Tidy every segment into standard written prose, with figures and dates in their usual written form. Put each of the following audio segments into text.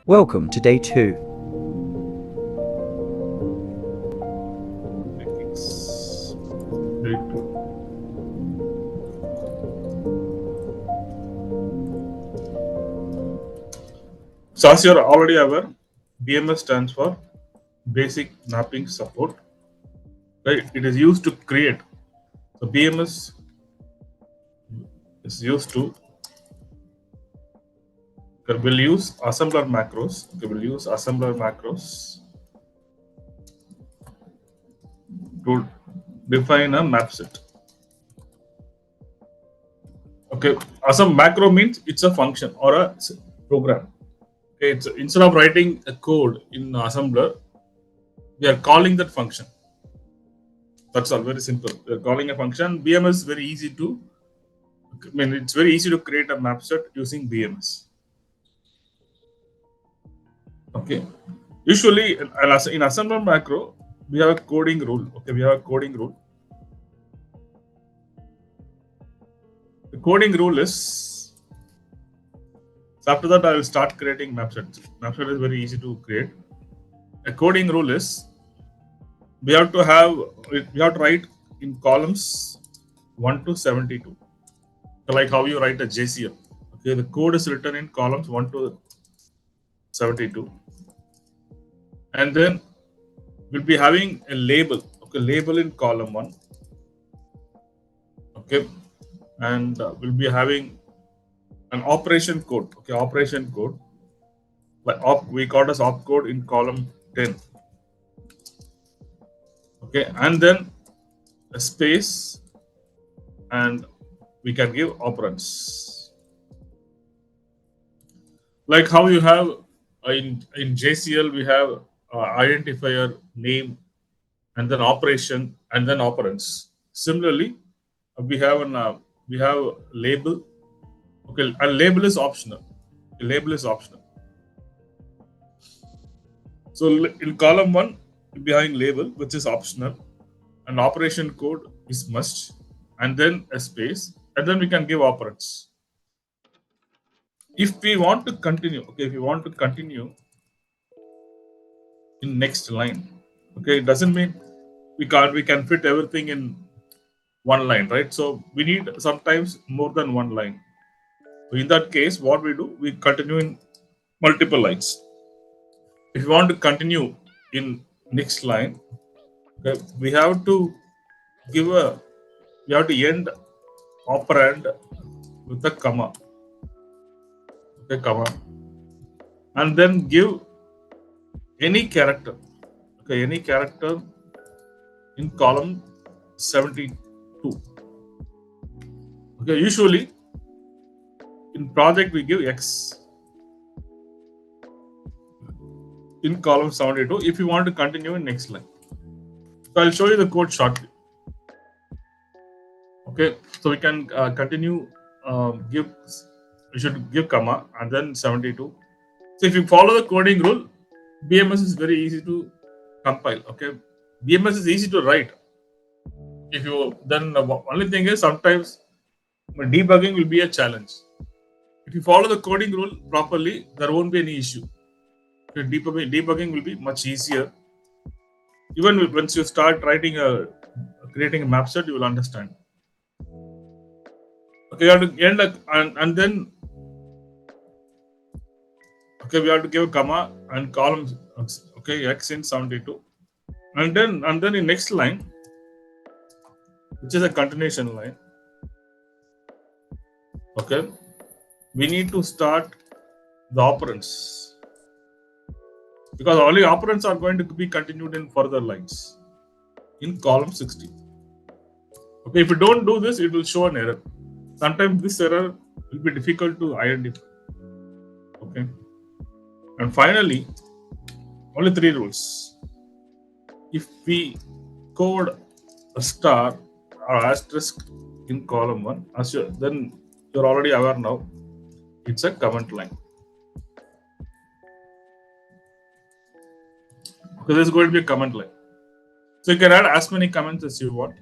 Welcome to day 2. So as you're already aware, BMS stands for Basic Mapping Support. Right? It is used to create. So BMS is used to. We'll use assembler macros. We'll use assembler macros to define a map set. Okay, as a macro means it's a function or a program. Okay, it's instead of writing a code in assembler, we are calling that function. That's all, very simple. We're calling a function. BMS is very easy to. It's very easy to create a map set using BMS. Okay. Usually, in assembler macro, we have a coding rule. Okay, we have a coding rule. The coding rule is. So after that, I will start creating map sets. Map set is very easy to create. A coding rule is we have to write in columns 1 to 72. So like how you write a JCL. Okay, the code is written in columns 1 to 72. And then we'll be having a label. Okay, label in column 1. Okay, and we'll be having an operation code. Okay, operation code. But we call as opcode in column 10. Okay, and then a space, and we can give operands. Like how you have in JCL, we have identifier, name, and then operation, and then operands. Similarly, we have label. Okay, a label is optional. A label is optional. So in column 1, behind label, which is optional, an operation code is must, and then a space, and then we can give operands. If we want to continue, in next line, okay, it doesn't mean we can fit everything in one line, right? So we need sometimes more than one line. So in that case, what we do, we continue in multiple lines. If you want to continue in next line, okay, we have to end operand with a comma. Okay, comma. And then give any character. Okay, any character in column 72. Okay, usually in project we give X in column 72 if you want to continue in next line. So I'll show you the code shortly. Okay, so we can continue. We should give comma and then 72. So if you follow the coding rule, BMS is very easy to compile. Okay, BMS is easy to write. If you then the only thing is sometimes debugging will be a challenge. If you follow the coding rule properly, there won't be any issue. Debugging will be much easier. Even once you start creating a map set, you will understand. Okay, you have to end and then okay, we have to give a comma and columns. Okay, X in 72, and then in next line, which is a continuation line. Okay, we need to start the operands because only operands are going to be continued in further lines in column 60. Okay, if you don't do this, it will show an error. Sometimes this error will be difficult to identify. Okay, and finally, only 3 rules. If we code a star or asterisk in column 1, then you're already aware now, it's a comment line. Because there's going to be a comment line. So you can add as many comments as you want.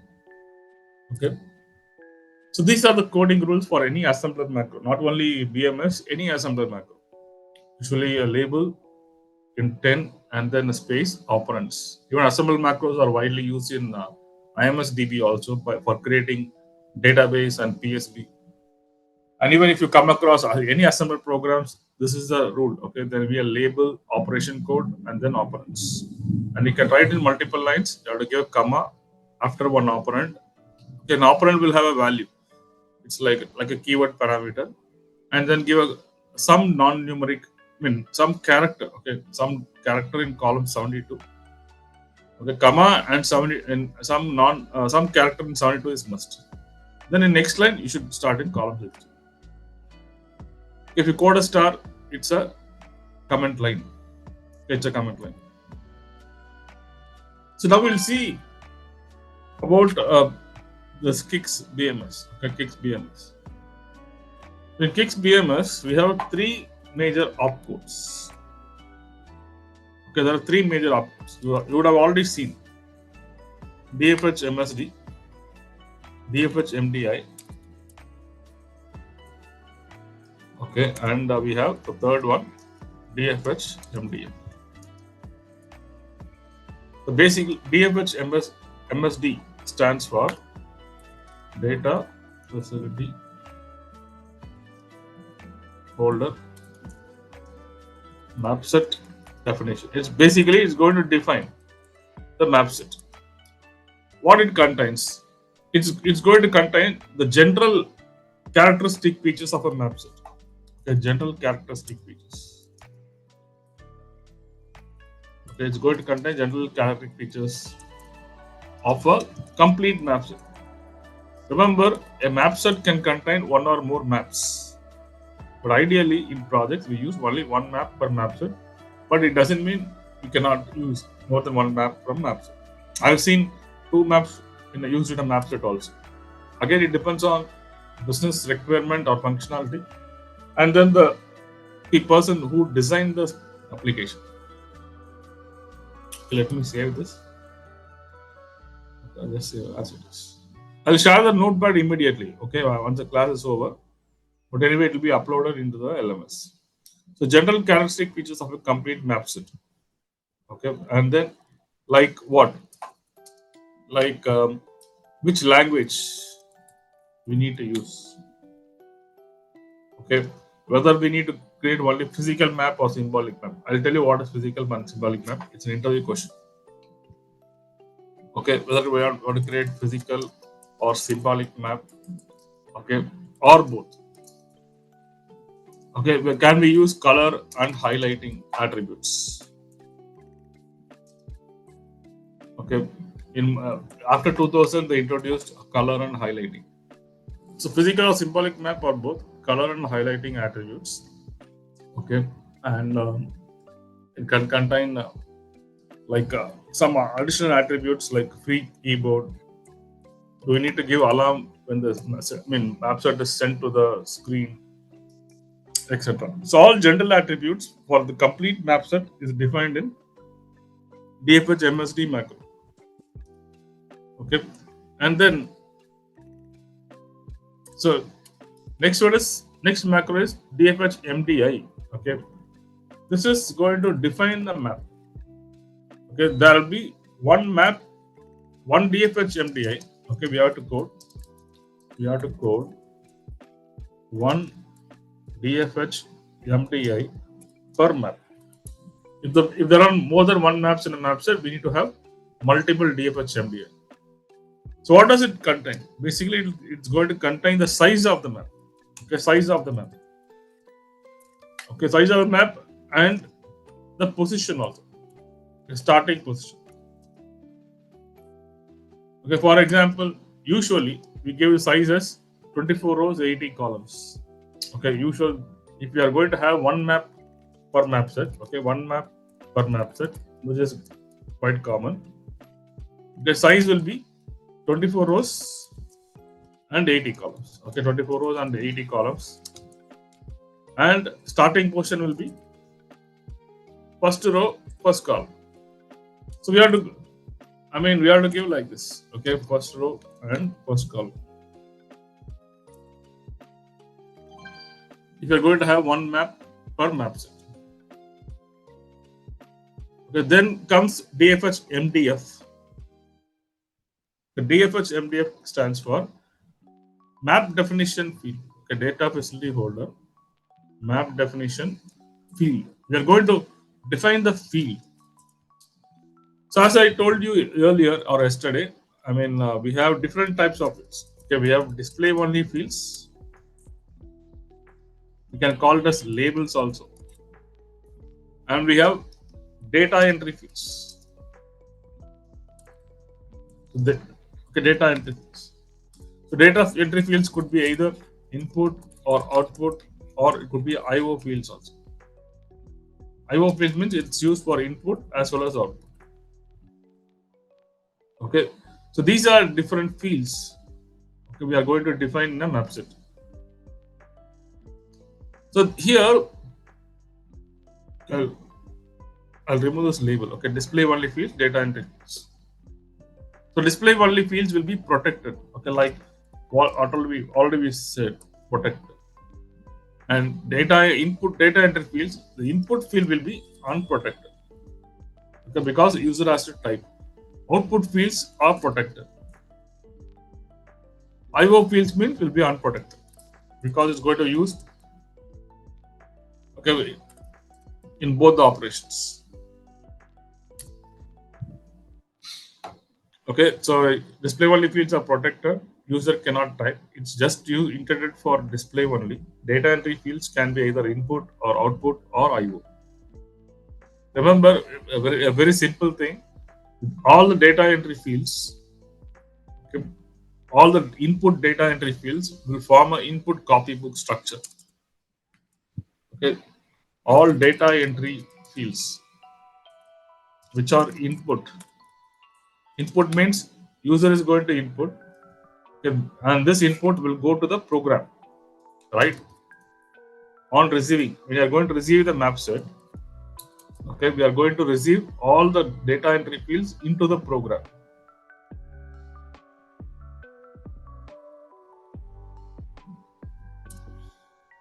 Okay. So these are the coding rules for any assembler macro, not only BMS, any assembler macro. usually a label in 10 and then a space operands. Even assemble macros are widely used in IMSDB also for creating database and PSB. And even if you come across any assemble programs, this is the rule. Okay, there will be a label, operation code, and then operands. And you can write in multiple lines. You have to give a comma after one operand. Okay, an operand will have a value. It's like a keyword parameter, and then give some non-numeric, some character. Okay, some character in column 72. Okay, comma and 70 and some character in 72 is must. Then in next line you should start in column 50. If you code a star, it's a comment line. It's a comment line. So now we'll see about the CICS BMS. Okay, CICS BMS. In CICS BMS, we have three major opcodes. Okay, there are three major opcodes. You would have already seen DFH MSD, DFH MDI. Okay, and we have the third one, DFH MDI. So basically, DFH MSD stands for Data Facility Holder Mapset Definition. It's going to define the mapset. What it contains? It's going to contain the general characteristic features of a mapset. The general characteristic features. Okay, it's going to contain general characteristic features of a complete mapset. Remember, a mapset can contain one or more maps. But ideally, in projects, we use only one map per mapset. But it doesn't mean you cannot use more than one map from mapset. I've seen two maps used in a mapset also. Again, it depends on business requirement or functionality. And then the person who designed the application. Okay, let me save this. I'll just save as it is. I'll share the notepad immediately. Okay, once the class is over. But anyway, it will be uploaded into the LMS. So general characteristic features of a complete mapset. Okay, and then like what? Like which language we need to use. Okay. Whether we need to create only physical map or symbolic map. I'll tell you what is physical and symbolic map. It's an interview question. Okay, whether we want to create physical or symbolic map. Okay, or both. Okay, can we use color and highlighting attributes? Okay, in after 2000 they introduced color and highlighting. So physical or symbolic map or both. Color and highlighting attributes. Okay, and it can contain some additional attributes like free keyboard. Do we need to give alarm when the mapset is sent to the screen, etc. So all general attributes for the complete mapset is defined in DFH MSD macro. Okay, and then so next macro is DFH MDI. Okay, this is going to define the map. Okay, there will be one map, one DFH MDI. Okay, we have to code one DFH MDI per map. If there are more than one maps in a map set, we need to have multiple DFH MDI. So what does it contain? Basically, it's going to contain the size of the map. Okay, size of the map. Okay, size of the map and the position also. The starting position. Okay, for example, usually we give size as 24 rows, 80 columns. Okay, usually if you are going to have one map per map set, okay, one map per map set, which is quite common. The size will be 24 rows and 80 columns. Okay, 24 rows and 80 columns. And starting position will be first row, first column. So we have to give like this. Okay, first row and first column. If you are going to have one map per map set. Okay, then comes DFH MDF. The DFH MDF stands for Map Definition Field. Okay, data facility holder, Map Definition Field. We are going to define the field. So as I told you earlier or yesterday, we have different types of fields. Okay, we have display only fields. We can call it as labels also. And we have data entry fields. Data entry fields. So data entry fields could be either input or output, or it could be IO fields also. IO fields means it's used for input as well as output. Okay, so these are different fields. Okay, we are going to define in a Mapset. So here, I'll remove this label. Okay, display only fields, data entry fields. So display only fields will be protected. Okay, like what already we said, protected. And data input data entry fields, the input field will be unprotected. Okay, because user has to type. Output fields are protected. IO fields means will be unprotected because it's going to use in both the operations. Okay, so display only fields are protected. User cannot type. It's just intended for display only. Data entry fields can be either input or output or IO. Remember a very simple thing. All the data entry fields, okay, all the input data entry fields will form an input copybook structure. Okay, all data entry fields which are input. Input means user is going to input, okay, and this input will go to the program, right? On receiving, we are going to receive the Mapset. Okay, we are going to receive all the data entry fields into the program.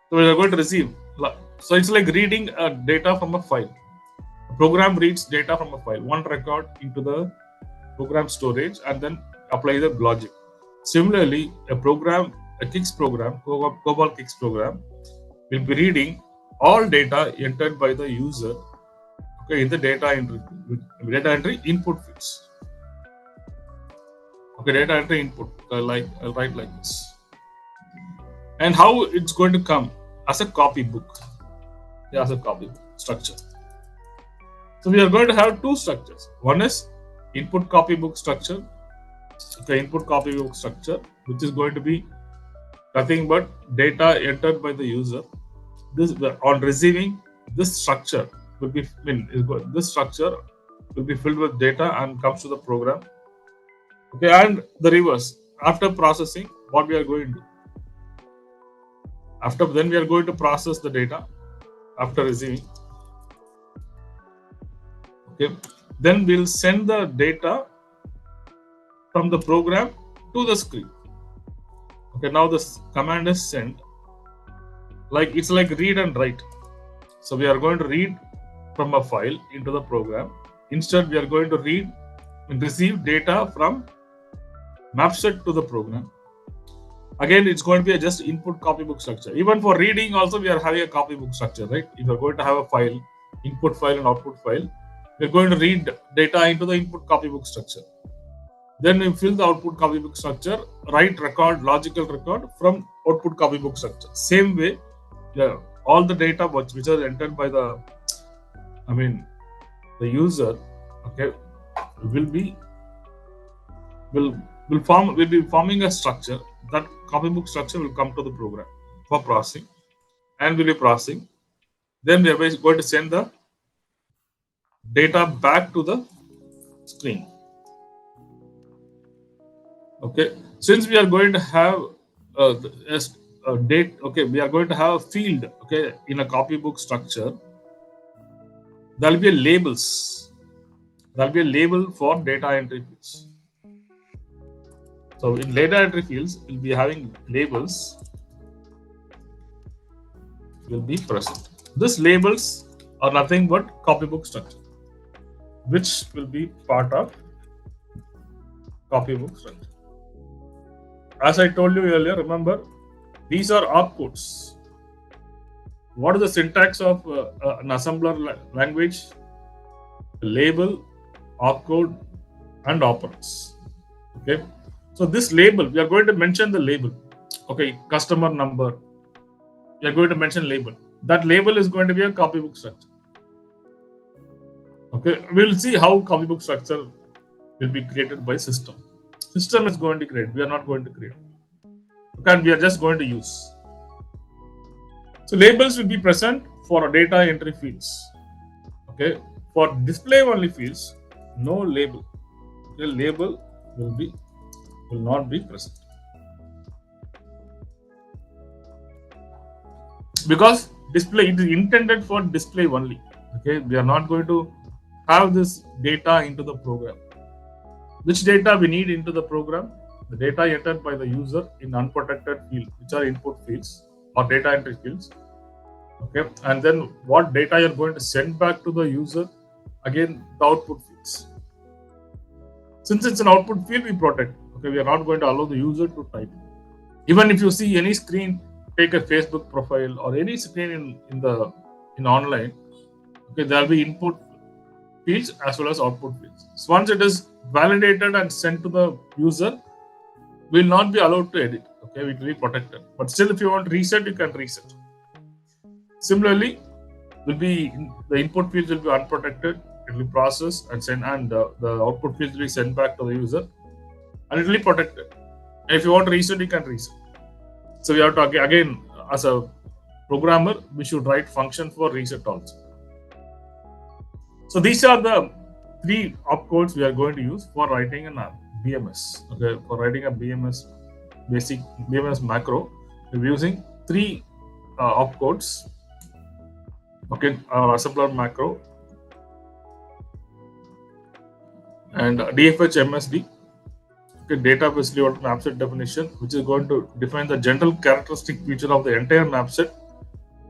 So we are going to receive. So it's like reading data from a file. A program reads data from a file, one record into the program storage, and then apply the logic. Similarly, a CICS program, COBOL CICS program, will be reading all data entered by the user, okay, in the data entry input fields. Okay, data entry input. I'll write like this. And how it's going to come as a copybook. Yeah, as a copybook structure. So we are going to have two structures. One is input copybook structure. Okay, input copybook structure, which is going to be nothing but data entered by the user. This on receiving, this structure will be this structure will be filled with data and comes to the program. Okay, and the reverse. After processing, what we are going to do? Then we are going to process the data after receiving. Okay, then we'll send the data from the program to the screen. Okay, now this command is sent. Like it's like read and write. So we are going to read from a file into the program. Instead, we are going to read and receive data from Mapset to the program. Again, it's going to be a just input copybook structure. Even for reading also, we are having a copybook structure, right? If you are going to have a file, input file and output file, we are going to read data into the input copybook structure. Then we fill the output copybook structure, write record, logical record from output copybook structure. Same way, yeah, all the data which are entered by the user, okay, will be forming a structure. That copybook structure will come to the program for processing and will be processing. Then we are going to send the data back to the screen. Okay, since we are going to have a date, okay, we are going to have a field, okay, in a copybook structure. There will be labels. There will be a label for data entry fields. So in data entry fields, we'll be having labels will be present. These labels are nothing but copybook structure. which will be part of copybook structure. As I told you earlier, remember, these are opcodes. What is the syntax of an assembler language? Label, opcode, and operands. Okay. So this label, we are going to mention the label. Okay, customer number. We are going to mention label. That label is going to be a copybook structure. Okay, we'll see how copybook structure will be created by system. System is going to create. We are not going to create. Okay, we are just going to use. So labels will be present for data entry fields. Okay, for display only fields, no label. The label will not be present because display, it is intended for display only. Okay, we are not going to have this data into the program. Which data we need into the program? The data entered by the user in unprotected field, which are input fields or data entry fields. Okay, and then what data you're going to send back to the user? Again, the output fields. Since it's an output field, we protect. Okay, we are not going to allow the user to type. Even if you see any screen, take a Facebook profile or any screen in online, okay, there will be input fields as well as output fields. So once it is validated and sent to the user, we will not be allowed to edit. Okay, it will be protected. But still, if you want to reset, you can reset. Similarly, the input fields will be unprotected. It will be processed and sent, and the output fields will be sent back to the user, and it will be protected. And if you want to reset, you can reset. So we have to again, as a programmer, we should write function for reset also. So these are the 3 opcodes we are going to use for writing an BMS. Okay, for writing a BMS basic BMS macro, we're using 3 opcodes. Okay, assembler macro and DFH-MSD. Okay, data basically what Mapset definition, which is going to define the general characteristic feature of the entire Mapset.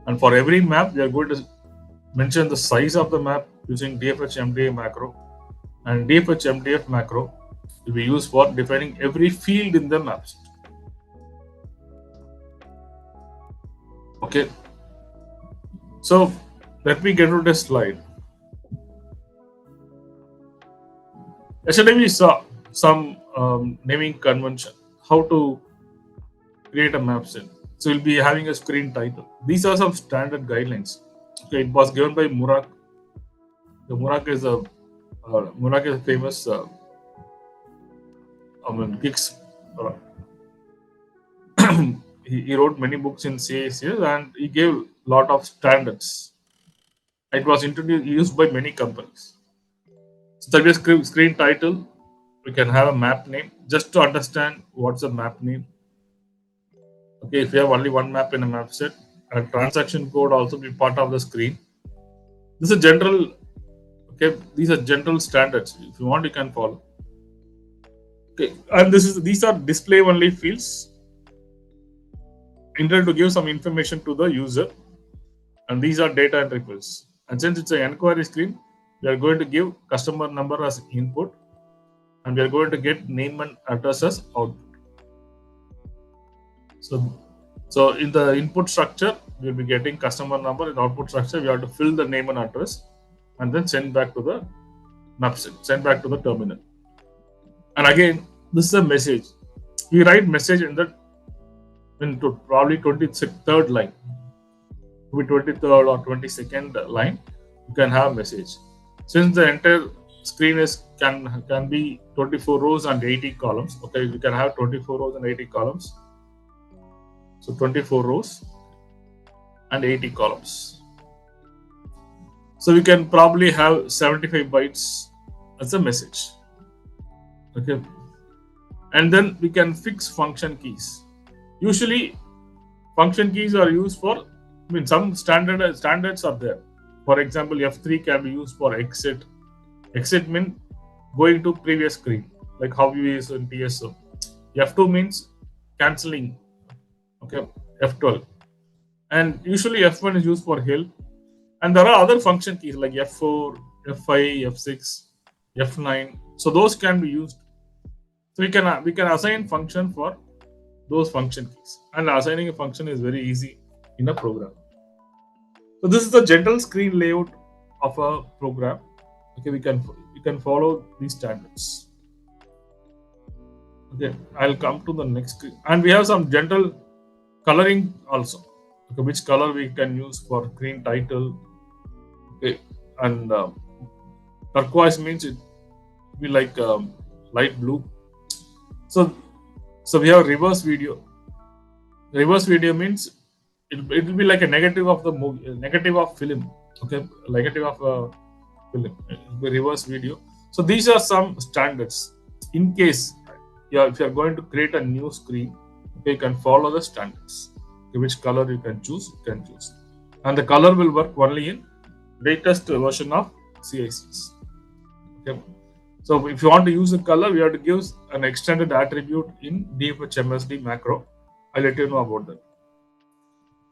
And for every map, we are going to mention the size of the map using DFH-MDA macro. And DFH-MDF macro will be used for defining every field in the Mapset. Okay. So let me get to the slide. Yesterday we saw some naming convention, how to create a map set. So we'll be having a screen title. These are some standard guidelines. Okay, it was given by Murak. The Murak is a famous GICS. He wrote many books in CICS and he gave a lot of standards. It was used by many companies. So that is screen title. We can have a map name just to understand what's a map name. Okay, if you have only one map in a map set, a transaction code also be part of the screen. This is a general. Okay, these are general standards. If you want, you can follow. Okay, and these are display only fields intended to give some information to the user, and these are data entry fields. And since it's an enquiry screen, we are going to give customer number as input, and we are going to get name and address as output. So in the input structure, we will be getting customer number. In output structure, we have to fill the name and address, and then send back to the Mapset, send back to the terminal. And again, this is a message. We write message into probably 23rd line. To be 23rd or 22nd line, you can have a message. Since the entire screen can be 24 rows and 80 columns. Okay, you can have 24 rows and 80 columns. So 24 rows and 80 columns. So we can probably have 75 bytes as a message. Okay, and then we can fix function keys. Usually, function keys are used for. Some standards are there. For example, F3 can be used for exit. Exit means going to previous screen, like how you use in TSO. F2 means cancelling. Okay, F12, and usually F1 is used for help. And there are other function keys like F4, F5, F6. F9. So those can be used. So we can assign function for those function keys, and assigning a function is very easy in a program. So this is the general screen layout of a program. Okay, we can follow these standards. Okay, I'll come to the next screen, and we have some general coloring also. Okay, which color we can use for screen title. Okay, and turquoise means it will be like light blue. So we have reverse video. Reverse video means it will be like a negative of the movie, negative of film. Okay, negative of film. It will be reverse video. So these are some standards. In case, yeah, if you are going to create a new screen, okay, you can follow the standards. Okay, which color you can choose, and the color will work only in latest version of CICS. Okay. So if you want to use the color, we have to give an extended attribute in BMS macro. I'll let you know about that.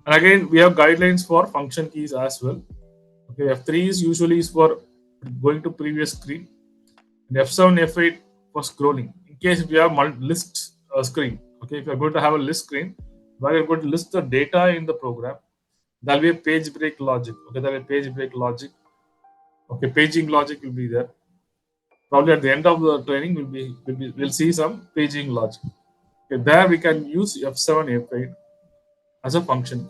And again, we have guidelines for function keys as well. Okay, F3 is usually for going to previous screen, and F7, F8 for scrolling. In case we have list screen, okay, if you are going to have a list screen where you're going to list the data in the program, there will be a page break logic. Okay, there will be page break logic. Okay, paging logic will be there. Probably at the end of the training, we'll see some paging logic. Okay, there we can use F7, F8 as a function.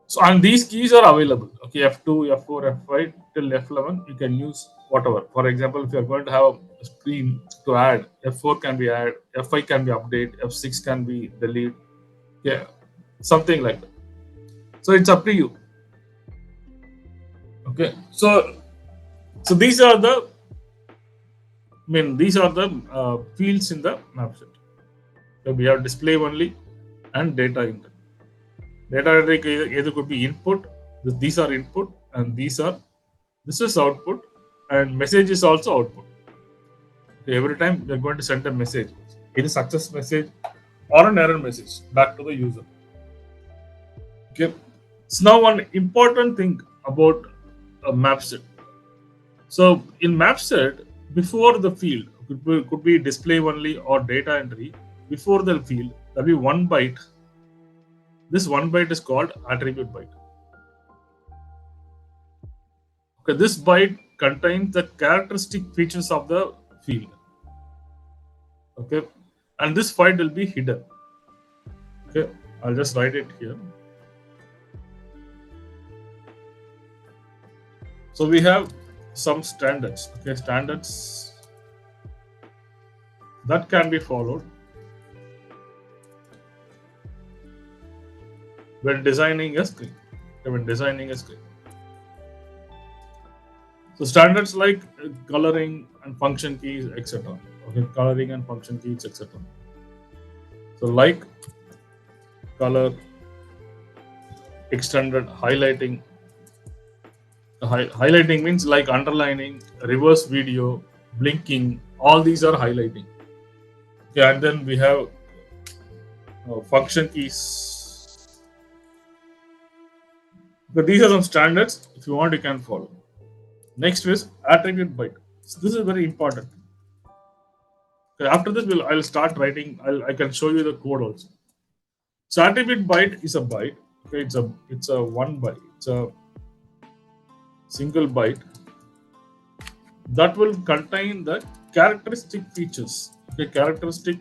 So, and these keys are available. Okay, F2, F4, F5 till F11, you can use whatever. For example, if you're going to have a screen to add, F4 can be add, F5 can be update, F6 can be delete. Yeah, something like that. So it's up to you. Okay, so these are the fields in the Mapset. So we have display only and data entry. Data entry either could be input. These are input, and this is output, and message is also output. Okay, every time we are going to send a message, either success message or an error message back to the user. Okay. So now one important thing about a Mapset. So in Mapset, before the field could be display only or data entry. Before the field, there will be 1 byte. This 1 byte is called attribute byte. Okay, this byte contains the characteristic features of the field. Okay, and this byte will be hidden. Okay, I'll just write it here. So we have some standards. Okay, standards that can be followed when designing a screen. So standards like coloring and function keys, etc. Okay, coloring and function keys, etc. So like color, extended highlighting. Highlighting means like underlining, reverse video, blinking. All these are highlighting. Okay, and then we have function keys. But these are some standards. If you want, you can follow. Next is attribute byte. So this is very important. Okay, after this, I'll start writing. I can show you the code also. So attribute byte is a byte. Okay, it's a 1 byte. It's a single byte that will contain the characteristic features. Okay, characteristic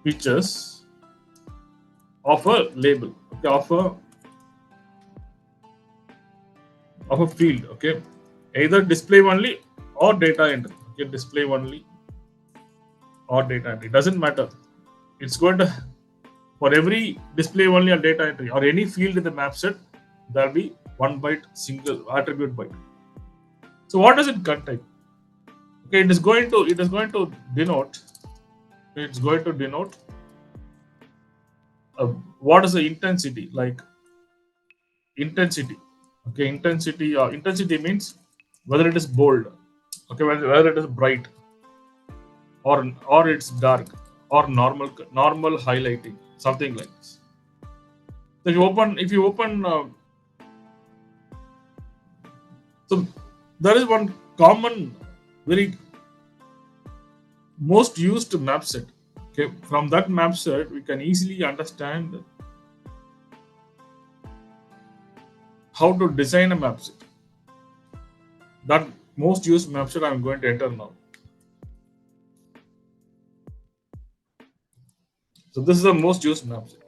features of a label. Okay, of a field. Okay, either display only or data entry. Okay, display only or data entry, doesn't matter. It's going to, for every display only or data entry or any field in the map set, there will be 1 byte single attribute byte. So what does it contain? Okay, it is going to denote. It's going to denote what is the intensity, like intensity. Okay, intensity means whether it is bold, okay, whether it is bright or it's dark or normal highlighting, something like this. So if you open So there is one common, very most used map set. Okay, from that map set, we can easily understand how to design a map set. That most used map set I'm going to enter now. So this is the most used map set.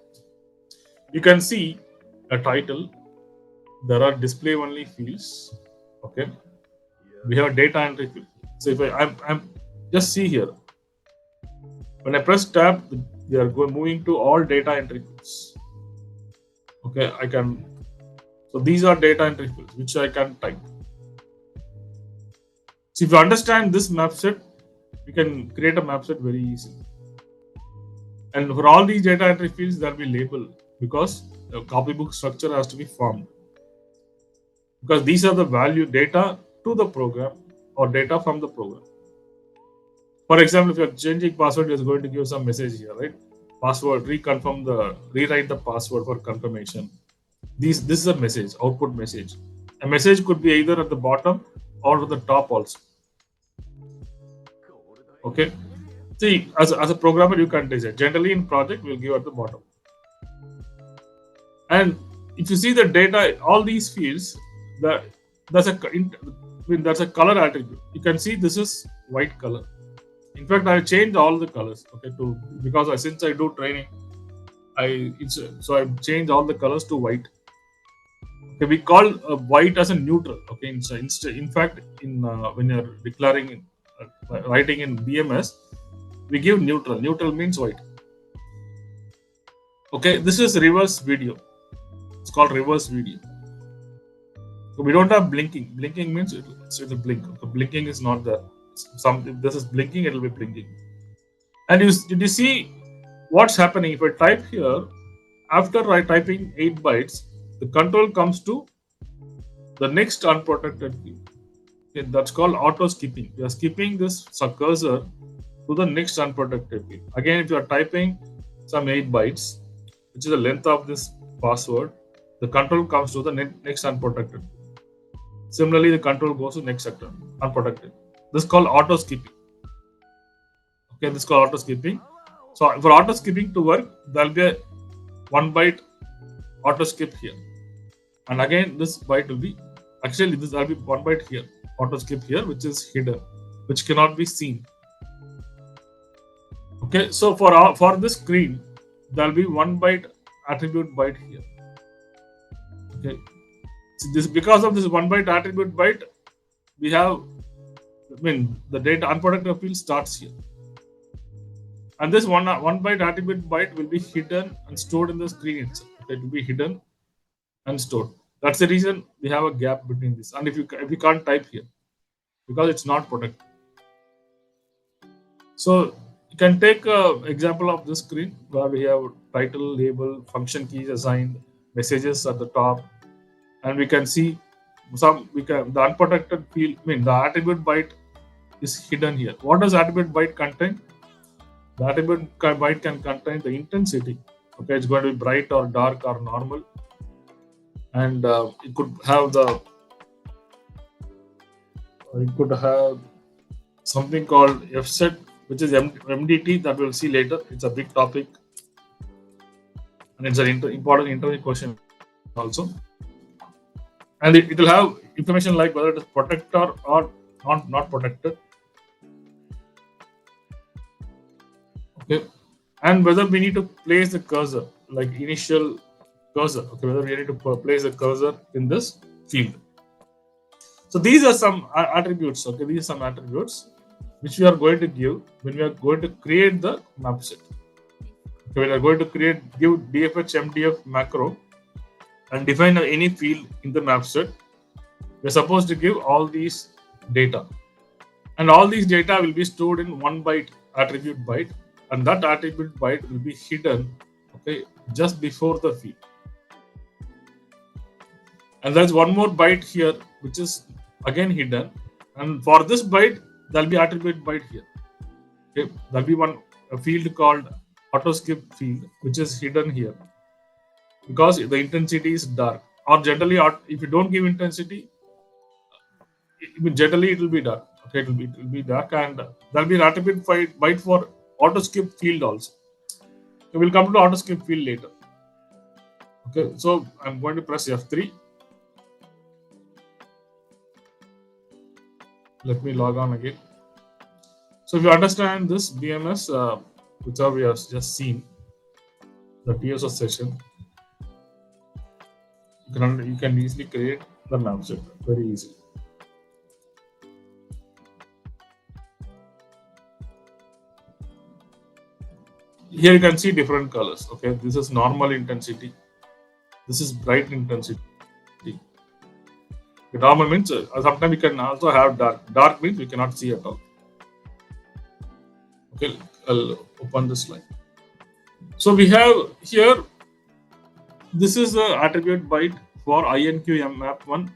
You can see a title. There are display only fields. Okay, we have data entry field. So if I'm just see here. When I press tab, we are moving to all data entry fields. Okay, I can. So these are data entry fields which I can type. So if you understand this map set, you can create a map set very easily. And for all these data entry fields, there will be labeled because the copybook structure has to be formed. Because these are the value data to the program or data from the program. For example, if you're changing password, it's going to give some message here, right? Password, rewrite the password for confirmation. This is a message, output message. A message could be either at the bottom or at the top also. Okay. See, as a programmer, you can decide. Generally, in project, we'll give at the bottom. And if you see the data, all these fields, that's a color attribute. You can see this is white color. In fact, I changed all the colors. Okay, because since I do training, so I changed all the colors to white. Okay, we call white as a neutral. Okay, in fact, when you're declaring writing in BMS, we give neutral. Neutral means white. Okay, this is reverse video. It's called reverse video. So we don't have blinking. Blinking means it's a blink. Okay, blinking is not there. If this is blinking, it will be blinking. And did you see what's happening? If I type here, after I typing 8 bytes, the control comes to the next unprotected field. Okay, that's called auto skipping. We are skipping this cursor to the next unprotected field. Again, if you are typing some 8 bytes, which is the length of this password, the control comes to the next unprotected. Similarly, the control goes to next sector, unprotected. This is called auto skipping. Okay, this is called auto skipping. So for auto skipping to work, there will be a 1 byte auto skip here. And again, this byte will be, actually this will be 1 byte here, auto skip here, which is hidden, which cannot be seen. Okay, so for this screen, there will be 1 byte attribute byte here. Okay, so because of this 1 byte attribute byte, we have, the data unprotected field starts here. And this one byte attribute byte will be hidden and stored in the screen itself. Okay, it will be hidden and stored. That's the reason we have a gap between this. And if you can't type here, because it's not protected. So you can take an example of this screen where we have title, label, function keys assigned, messages at the top, and we can see the unprotected field. The attribute byte is hidden here. What does attribute byte contain? The attribute byte can contain the intensity. Okay, it's going to be bright or dark or normal, and it could have something called fset, which is MDT, that we'll see later. It's a big topic, and it's an important interview question also. And it will have information like whether it is protected or not protected. Okay, and whether we need to place the cursor, like initial cursor. Okay, whether we need to place the cursor in this field. So these are some attributes. Okay, these are some attributes which we are going to give when we are going to create the map set. Okay, we are going to give DFH-MDF macro and define any field in the map set. We are supposed to give all these data, and all these data will be stored in 1 byte attribute byte, and that attribute byte will be hidden, okay, just before the field. And there's 1 more byte here which is again hidden, and for this byte there'll be attribute byte here. Okay, there'll be a field called auto skip field which is hidden here because the intensity is dark. Or generally, if you don't give intensity, generally it will be dark. Okay, it will be dark, and there will be an attribute byte for auto skip field also. So we'll come to auto skip field later. Okay, so I'm going to press F3. Let me log on again. So if you understand this BMS, which we have just seen, the TSS session, you can easily create the Mapset very easily. Here you can see different colors. Okay, this is normal intensity. This is bright intensity. The normal means sometimes you can also have dark. Dark means we cannot see at all. Okay, I'll open this slide. So we have here, this is the attribute byte for INQ-map1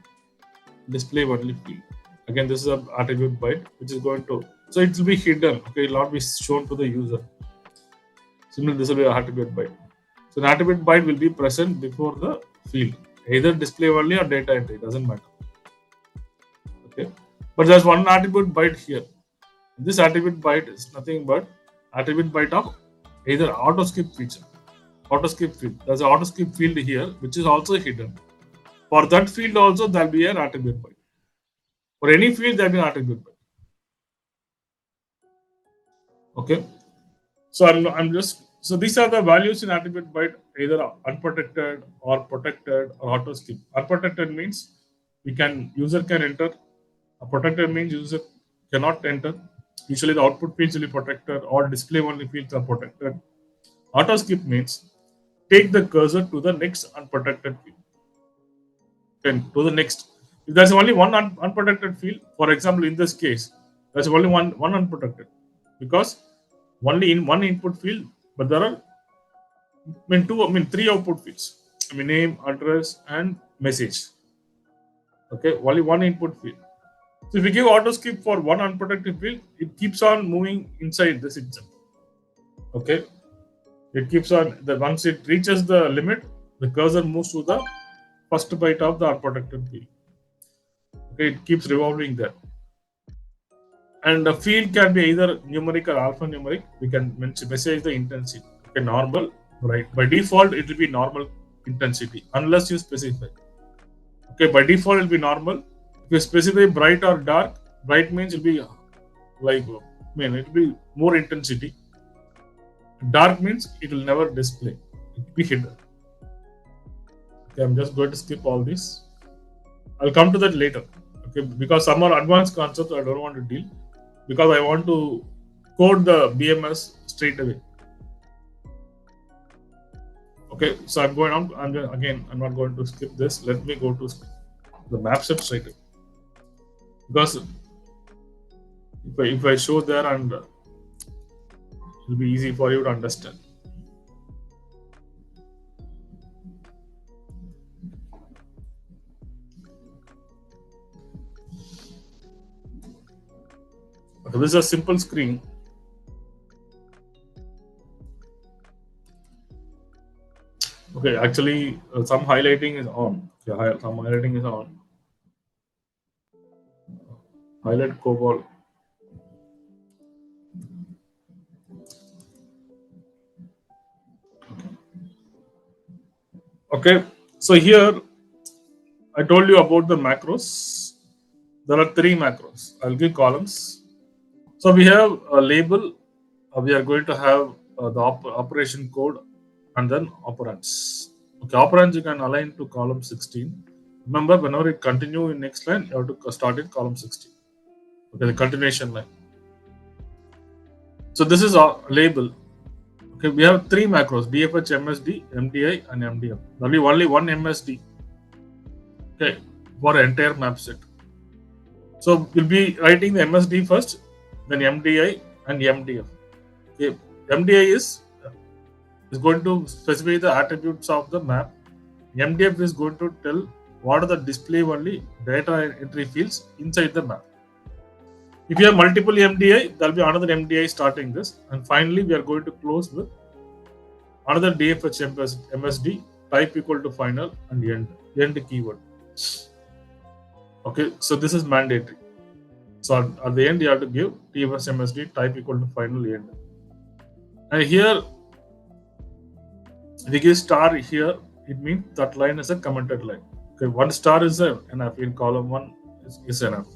display only field. Again, this is an attribute byte which is going to, so it will be hidden. Okay, it will not be shown to the user. Similarly, this will be an attribute byte. So an attribute byte will be present before the field, either display only or data entry, doesn't matter. Okay, but there's one attribute byte here. This attribute byte is nothing but attribute byte of either auto skip feature, auto skip field. There's an auto skip field here which is also hidden. For that field also there will be an attribute byte. For any field there will be an attribute byte. Okay, so so these are the values in attribute byte, either unprotected or protected or auto skip. Unprotected means user can enter. A protected means user cannot enter. Usually the output fields will be protected or display only fields are protected. Auto skip means take the cursor to the next unprotected field. Then to the next. If there's only one unprotected field, for example, in this case, there's only one unprotected, because only in one input field, but there are three output fields. Name, address, and message. Okay, only one input field. So if we give auto skip for one unprotected field, it keeps on moving inside this itself. Okay, it keeps on, once it reaches the limit, the cursor moves to the first byte of the unprotected field. Okay, it keeps revolving there. And the field can be either numeric or alphanumeric. We can message the intensity. Okay, normal, right? By default, it will be normal intensity unless you specify. Okay, by default, it will be normal. If you specify bright or dark, bright means it will be it will be more intensity. Dark means it will never display. It will be hidden. Okay, I'm just going to skip all this. I'll come to that later. Okay, because some more advanced concepts I don't want to deal, because I want to code the BMS straight away. Okay, so I'm going on. I'm not going to skip this. Let me go to the Mapset straight away. Because if I show there, and it will be easy for you to understand. Okay, this is a simple screen. Okay, actually, some highlighting is on. Okay, some highlighting is on. Highlight COBOL. Okay, so here I told you about the macros. There are three macros. I'll give columns. So we have a label. We are going to have the operation code and then operands. Okay, operands you can align to column 16. Remember, whenever you continue in next line, you have to start in column 16. Okay, the continuation line. So this is our label. Okay, we have three macros: BFH, MSD, MDI, and MDF. There will be only one MSD. Okay, for entire map set. So we'll be writing the MSD first, then MDI and MDF. Okay, MDI is going to specify the attributes of the map. MDF is going to tell what are the display only data entry fields inside the map. If you have multiple MDI, there will be another MDI starting this, and finally we are going to close with another DFH MSD type equal to final and end keyword. Okay, so this is mandatory. So at the end, you have to give TMS MSD type equal to final end. And here, if we give star here, it means that line is a commented line. Okay, one star is enough in column 1 is enough.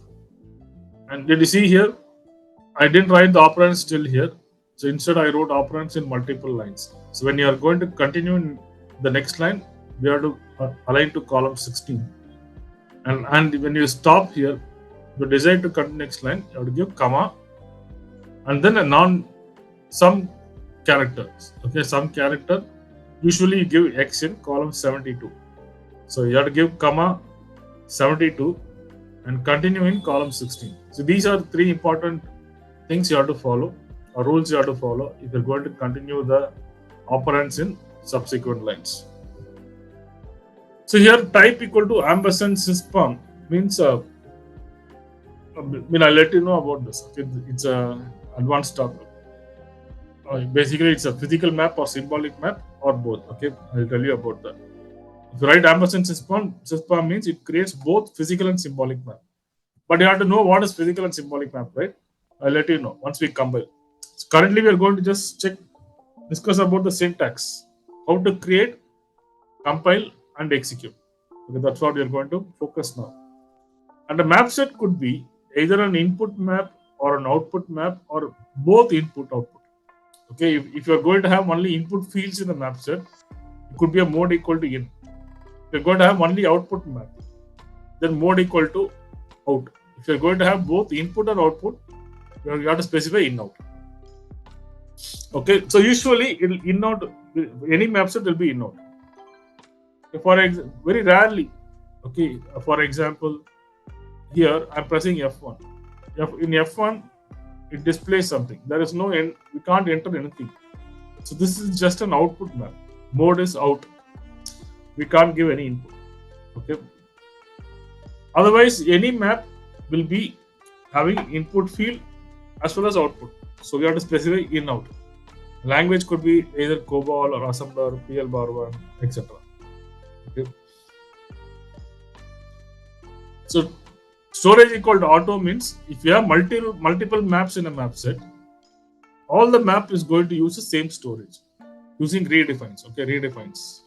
And did you see here? I didn't write the operands still here. So instead, I wrote operands in multiple lines. So when you are going to continue in the next line, we have to align to column 16. And when you stop here, you decide to continue next line, you have to give comma and then some characters. Okay, some character. Usually you give X in column 72. So you have to give comma 72 and continue in column 16. So these are 3 important things you have to follow, or rules you have to follow if you're going to continue the operands in subsequent lines. So here type equal to ampersand syspam means I'll let you know about this. Okay, it's a advanced topic. Basically, it's a physical map or symbolic map or both. Okay, I'll tell you about that. If you write ampersand syspam means it creates both physical and symbolic map. But you have to know what is physical and symbolic map, right? I'll let you know once we compile. So currently, we are going to just discuss about the syntax, how to create, compile, and execute. Okay, that's what we are going to focus now. And the map set could be either an input map or an output map or both input output. Okay, if you are going to have only input fields in the map set, it could be a mode equal to in. If you're going to have only output map, then mode equal to out. If you're going to have both input and output, you have to specify in out. Okay, so usually in out, any map set will be in out. Very rarely, okay, for example, here I'm pressing F1. In F1, it displays something. There is no end, we can't enter anything. So this is just an output map. Mode is out. We can't give any input. Okay. Otherwise, any map will be having input field as well as output. So we have to specify in out. Language could be either COBOL or assembler, PL bar 1, etc. Okay. So storage equal to auto means if you have multiple maps in a map set, all the map is going to use the same storage using redefines. Okay, redefines.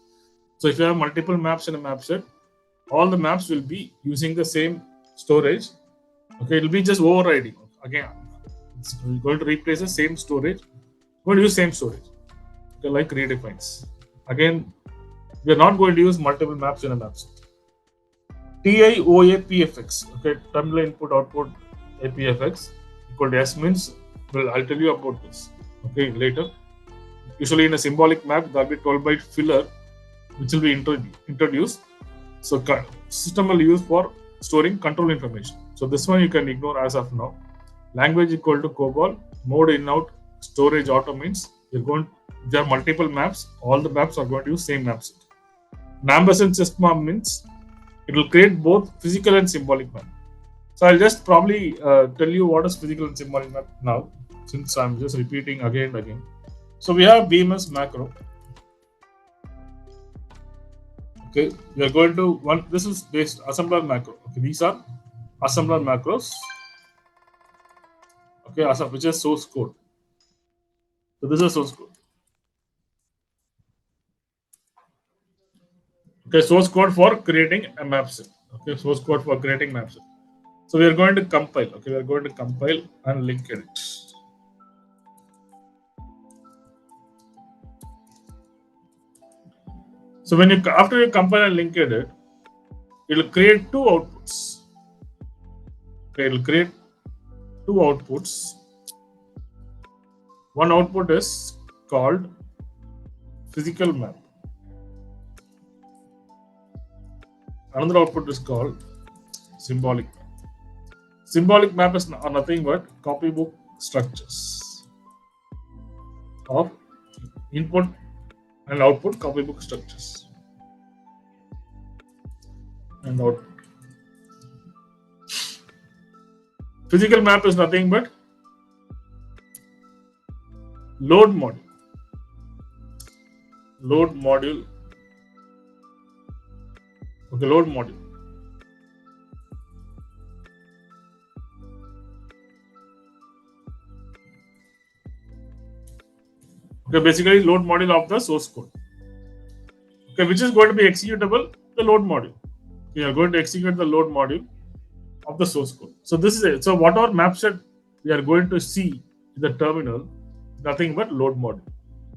So if you have multiple maps in a map set, all the maps will be using the same storage. Okay, it will be just overriding. Again, it's going to replace the same storage. Going to use same storage. Okay, like redefines. Again, we are not going to use multiple maps in a map set. TIOAPFX. Okay, terminal input output APFX equal to S means, well, I'll tell you about this. Okay, later. Usually in a symbolic map, there will be 12-byte filler which will be introduced. So system will use for storing control information. So this one you can ignore as of now. Language equal to COBOL, mode in out, storage auto means there are multiple maps. All the maps are going to use same map set. Ampersand system means it will create both physical and symbolic map. So I'll just probably tell you what is physical and symbolic map now, since I'm just repeating again and again. So we have BMS macro. Okay, we are going to this is based assembler macro. Okay, these are assembler macros. Okay, which is source code. So this is source code. Okay, source code for creating a map set. Okay, source code for creating map set. So we are going to compile. Okay, we are going to compile and link it. So after you compile and link it, it will create 2 outputs. Okay, it will create 2 outputs. One output is called physical map. Another output is called symbolic map. Symbolic map is nothing but copybook structures of input and output copybook structures and output. Physical map is nothing but load module. Okay, load module. Okay, basically load module of the source code. Okay, which is going to be executable, the load module. We are going to execute the load module of the source code. So this is it. So whatever Mapset we are going to see in the terminal, nothing but load module.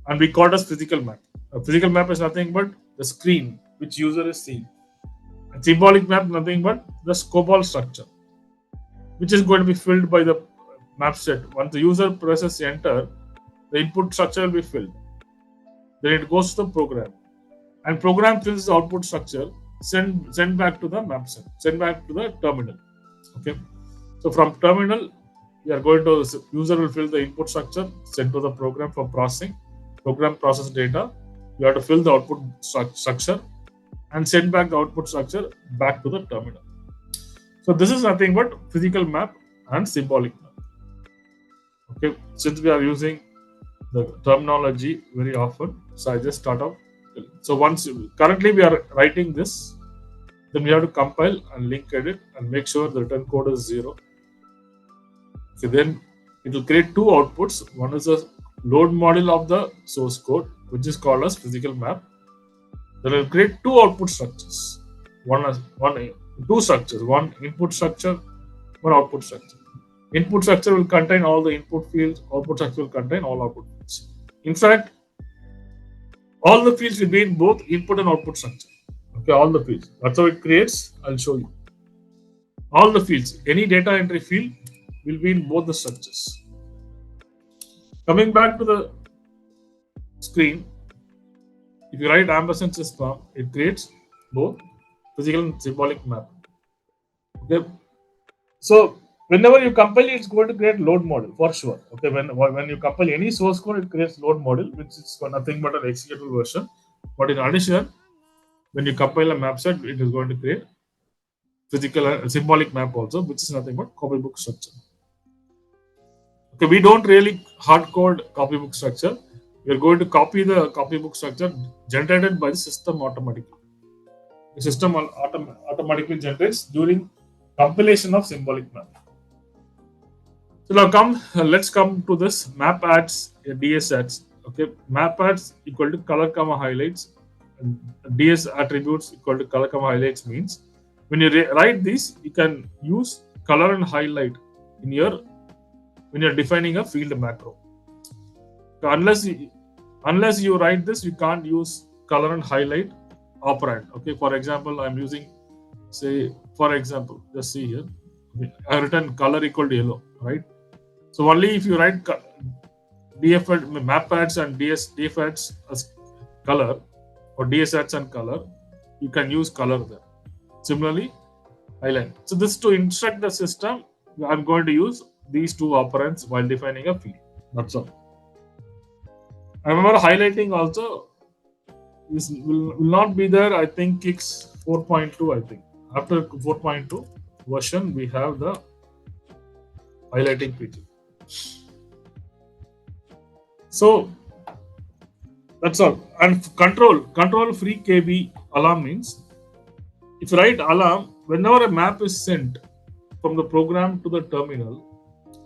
And we call it as physical map. A physical map is nothing but the screen which user is seeing. A symbolic map nothing but the COBOL structure, which is going to be filled by the map set. Once the user presses enter, the input structure will be filled. Then it goes to the program, and program fills the output structure. Send back to the map set. Send back to the terminal. Okay. So from terminal, we are going to user will fill the input structure, send to the program for processing. Program process data. You have to fill the output structure and send back the output structure back to the terminal. So this is nothing but physical map and symbolic map. Okay, since we are using the terminology very often, so I just start off. So currently we are writing this, then we have to compile and link edit and make sure the return code is 0. So then it will create two outputs. One is a load module of the source code, which is called as physical map. Then it will create two output structures. Two structures, one input structure, one output structure. Input structure will contain all the input fields, output structure will contain all output fields. In fact, all the fields will be in both input and output structure. Okay, all the fields. That's how it creates. I'll show you. All the fields, any data entry field will be in both the structures. Coming back to the screen, if you write ampersand system, it creates both physical and symbolic map. Okay. So whenever you compile, it's going to create load module for sure. Okay, when you compile any source code, it creates load module, which is nothing but an executable version. But in addition, when you compile a map set, it is going to create physical and symbolic map also, which is nothing but copybook structure. Okay, we don't really hard code copybook structure. We are going to copy the copybook structure generated by the system automatically. The system automatically generates during compilation of symbolic map. So now let's come to this map adds DS adds. Okay, map adds equal to color comma highlights, and DS attributes equal to color comma highlights means when you write this, you can use color and highlight in your when you're defining a field macro. So unless you write this, you can't use color and highlight operand. Okay, for example, I'm using, say, for example, just see here, I written color equal to yellow, right? So only if you write DF map adds and DF adds as color or DS adds and color, you can use color there. Similarly, highlight. So this to instruct the system, I'm going to use these two operands while defining a field. That's all. I remember highlighting also will not be there. I think CICS 4.2. I think after 4.2 version we have the highlighting feature. So that's all. And control free KB alarm means if you write alarm whenever a map is sent from the program to the terminal.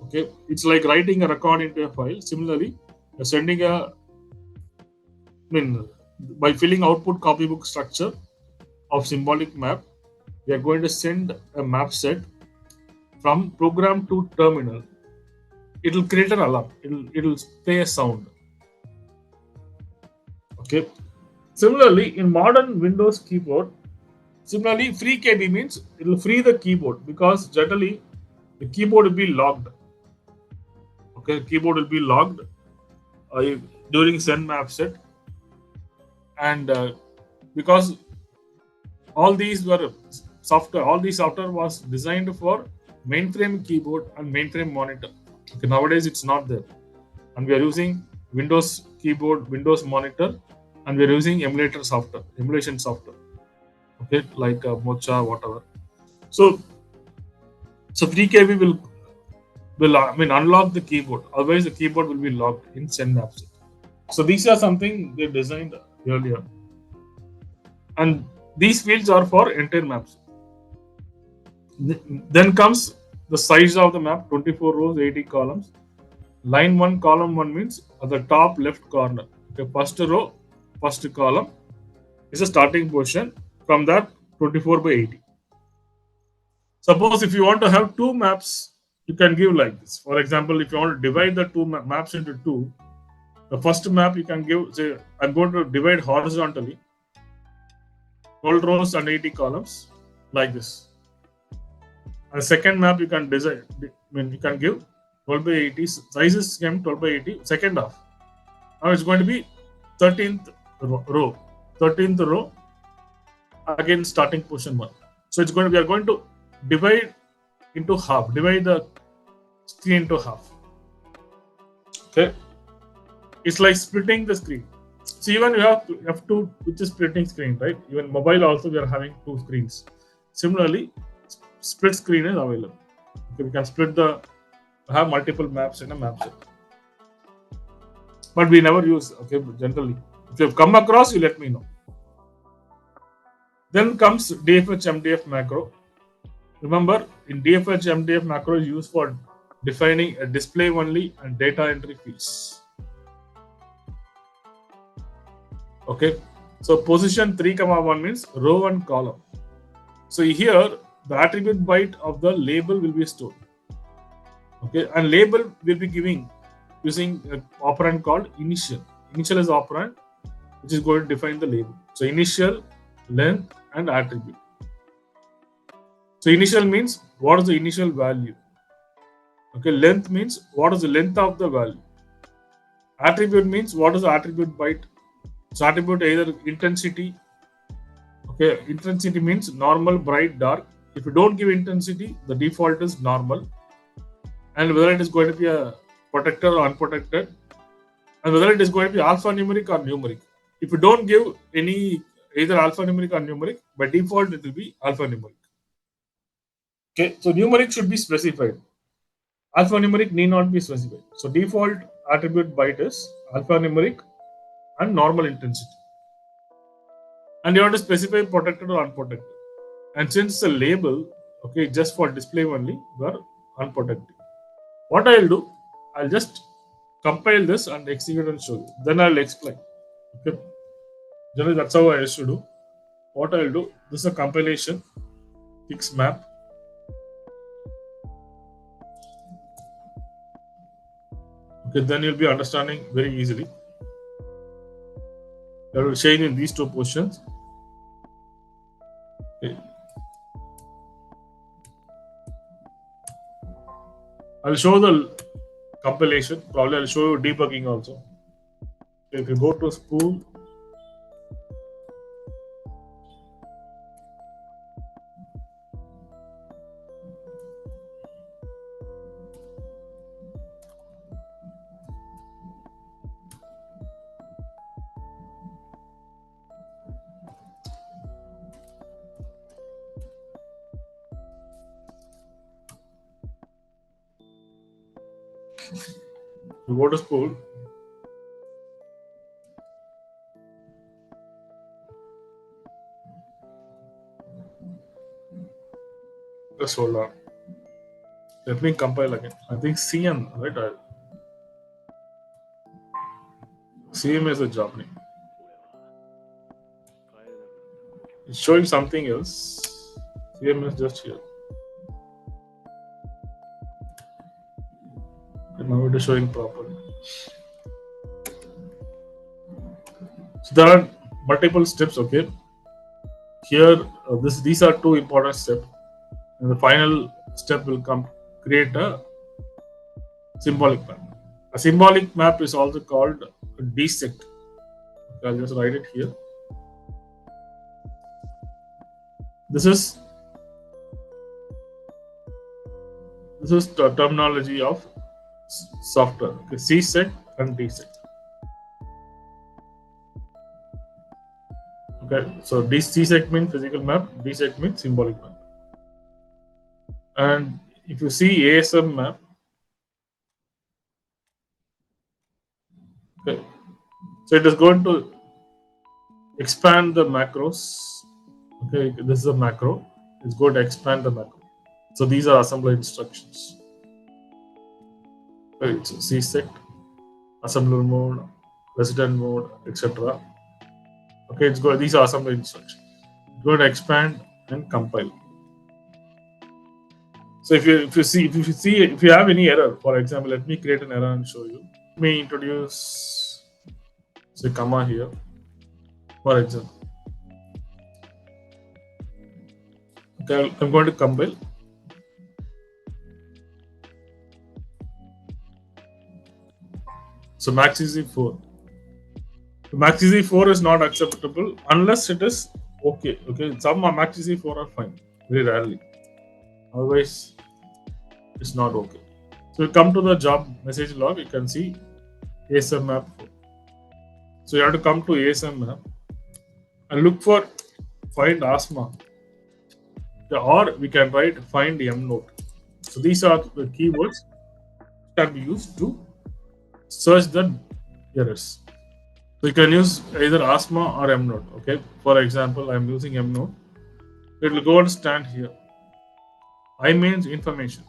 Okay, it's like writing a record into a file. Similarly, you're sending by filling output copybook structure of symbolic map, we are going to send a map set from program to terminal. It will create an alarm. It will play a sound. Okay. Similarly, in modern Windows keyboard, similarly free KB means it will free the keyboard because generally the keyboard will be locked. Okay, keyboard will be locked during send map set, and because all these software was designed for mainframe keyboard and mainframe monitor. Okay, nowadays it's not there, and we are using Windows keyboard, Windows monitor, and we are using emulation software. Okay, like Mocha, whatever. So free KB will unlock the keyboard. Otherwise, the keyboard will be locked in send map set. So these are something they designed earlier, and these fields are for entire maps. Then comes the size of the map: 24 rows, 80 columns. Line 1, column 1 means at the top left corner. Okay, first row, first column is a starting position. From that, 24 by 80. Suppose if you want to have two maps, you can give like this. For example, if you want to divide the two maps into two, the first map you can give, say, I'm going to divide horizontally 12 rows and 80 columns like this. And the second map you can design, you can give 12 by 80, sizes came 12 by 80, second half. Now it's going to be 13th row, 13th row, again starting position 1. So it's going to, we are going to divide into half, divide the screen into half. Okay, it's like splitting the screen. So even you have two, which is splitting screen, right? Even mobile also we are having two screens. Similarly, split screen is available. Okay, we can split have multiple maps in a map set. But we never use, okay, generally. If you have come across, you let me know. Then comes DFH-MDF macro. Remember, in DFH-MDF macro is used for defining a display only and data entry fields. Okay, so position 3,1 means row and column. So here the attribute byte of the label will be stored. Okay, and label will be giving using an operand called initial. Initial is operand which is going to define the label. So initial, length, and attribute. So initial means what is the initial value. Okay, length means what is the length of the value. Attribute means what is the attribute byte. So attribute either intensity. Okay, intensity means normal, bright, dark. If you don't give intensity, the default is normal. And whether it is going to be a protected or unprotected, and whether it is going to be alphanumeric or numeric. If you don't give any either alphanumeric or numeric, by default it will be alphanumeric. Okay, so numeric should be specified. Alphanumeric need not be specified. So default attribute byte is alphanumeric and normal intensity. And you want to specify protected or unprotected. And since the label, okay, just for display only, we are unprotected. What I'll do, I'll just compile this and execute and show you. Then I'll explain. Okay. Generally, that's how I used to do. What I'll do, this is a compilation, fix map. Okay, then you'll be understanding very easily. I will change in these two positions. Okay. I'll show the compilation. Probably I'll show you debugging also. If you go to spool, you go to spool. Just hold on. Let me compile again. I think CM, right? CM is a job name. It's showing something else. CM is just here. And now it is showing properly. So there are multiple steps. Okay. Here, these are two important steps. And the final step will come create a symbolic map. A symbolic map is also called a dSect. Okay, I'll just write it here. This is the terminology of software. Okay, CSect and dSect. Okay, so CSect means physical map, dSect means symbolic map. And if you see ASM map, okay, so it is going to expand the macros. Okay, this is a macro. It's going to expand the macro. So these are assembly instructions. It's CSEC, assembler mode, resident mode, etc. Okay, it's good. These are assembly instructions. Go to expand and compile. So if you have any error, for example, let me create an error and show you. Let me introduce say comma here, for example. Okay, I'm going to compile. So max easy 4. Max easy 4 is not acceptable unless it is okay. Okay, some max easy 4 are fine, very rarely. Otherwise, it's not okay. So you come to the job message log, you can see ASM map 4. So you have to come to ASM map and look for find asthma. Or we can write find M note. So these are the keywords that can be used to search the errors. So you can use either asthma or M note. Okay. For example, I'm using M note. It will go and stand here. I means information.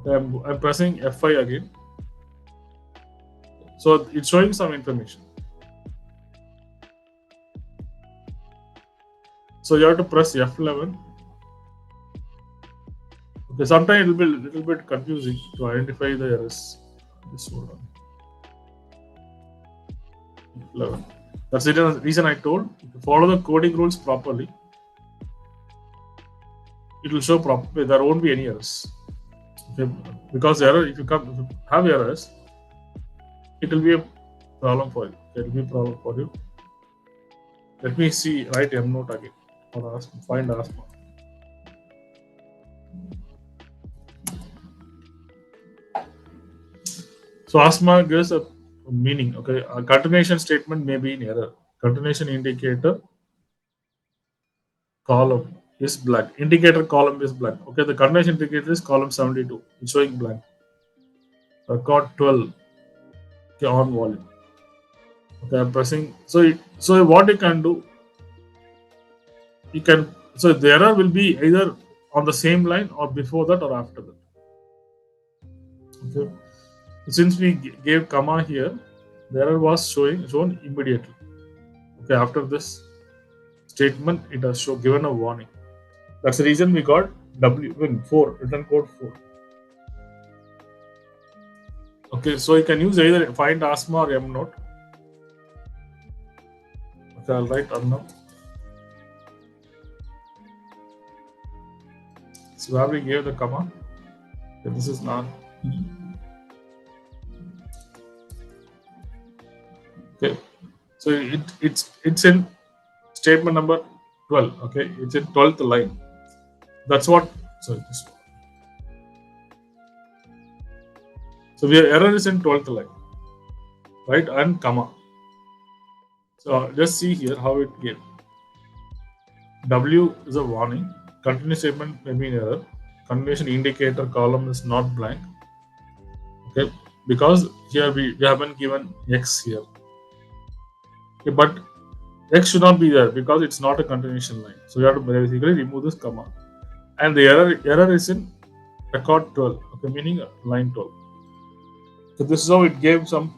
Okay, I'm pressing F5 again. So it's showing some information. So you have to press F11. Okay, sometimes it will be a little bit confusing to identify the errors. Just hold on. F11. That's the reason I told. If you follow the coding rules properly, it will show properly. There won't be any errors. Okay, because if you have errors, it will be a problem for you. It will be a problem for you. Let me see. Write M note again or find asthma. So asthma gives a meaning. Okay, a continuation statement may be in error. Continuation indicator column is blank. Indicator column is blank. Okay, the continuation indicator is column 72. It's showing blank. Record 12. Okay, on volume. Okay, I'm pressing. So what you can do? You can. So the error will be either on the same line or before that or after that. Okay. Since we gave comma here, the error was shown immediately. Okay, after this statement, it has given a warning. That's the reason we got W4 return code 4. Okay, so you can use either find asthma or M note. Okay, I'll write unknown. So where we gave the comma. Okay, this is not. Okay, so it's in statement number 12. Okay, it's in 12th line. That's what. So the error is in 12th line, right? And comma. So just see here how it gave. W is a warning. Continuous statement may be an error. Continuation indicator column is not blank. Okay, because here we haven't given X here. Okay, but X should not be there because it's not a continuation line. So you have to basically remove this comma. And the error is in record 12. Okay, meaning line 12. So this is how it gave a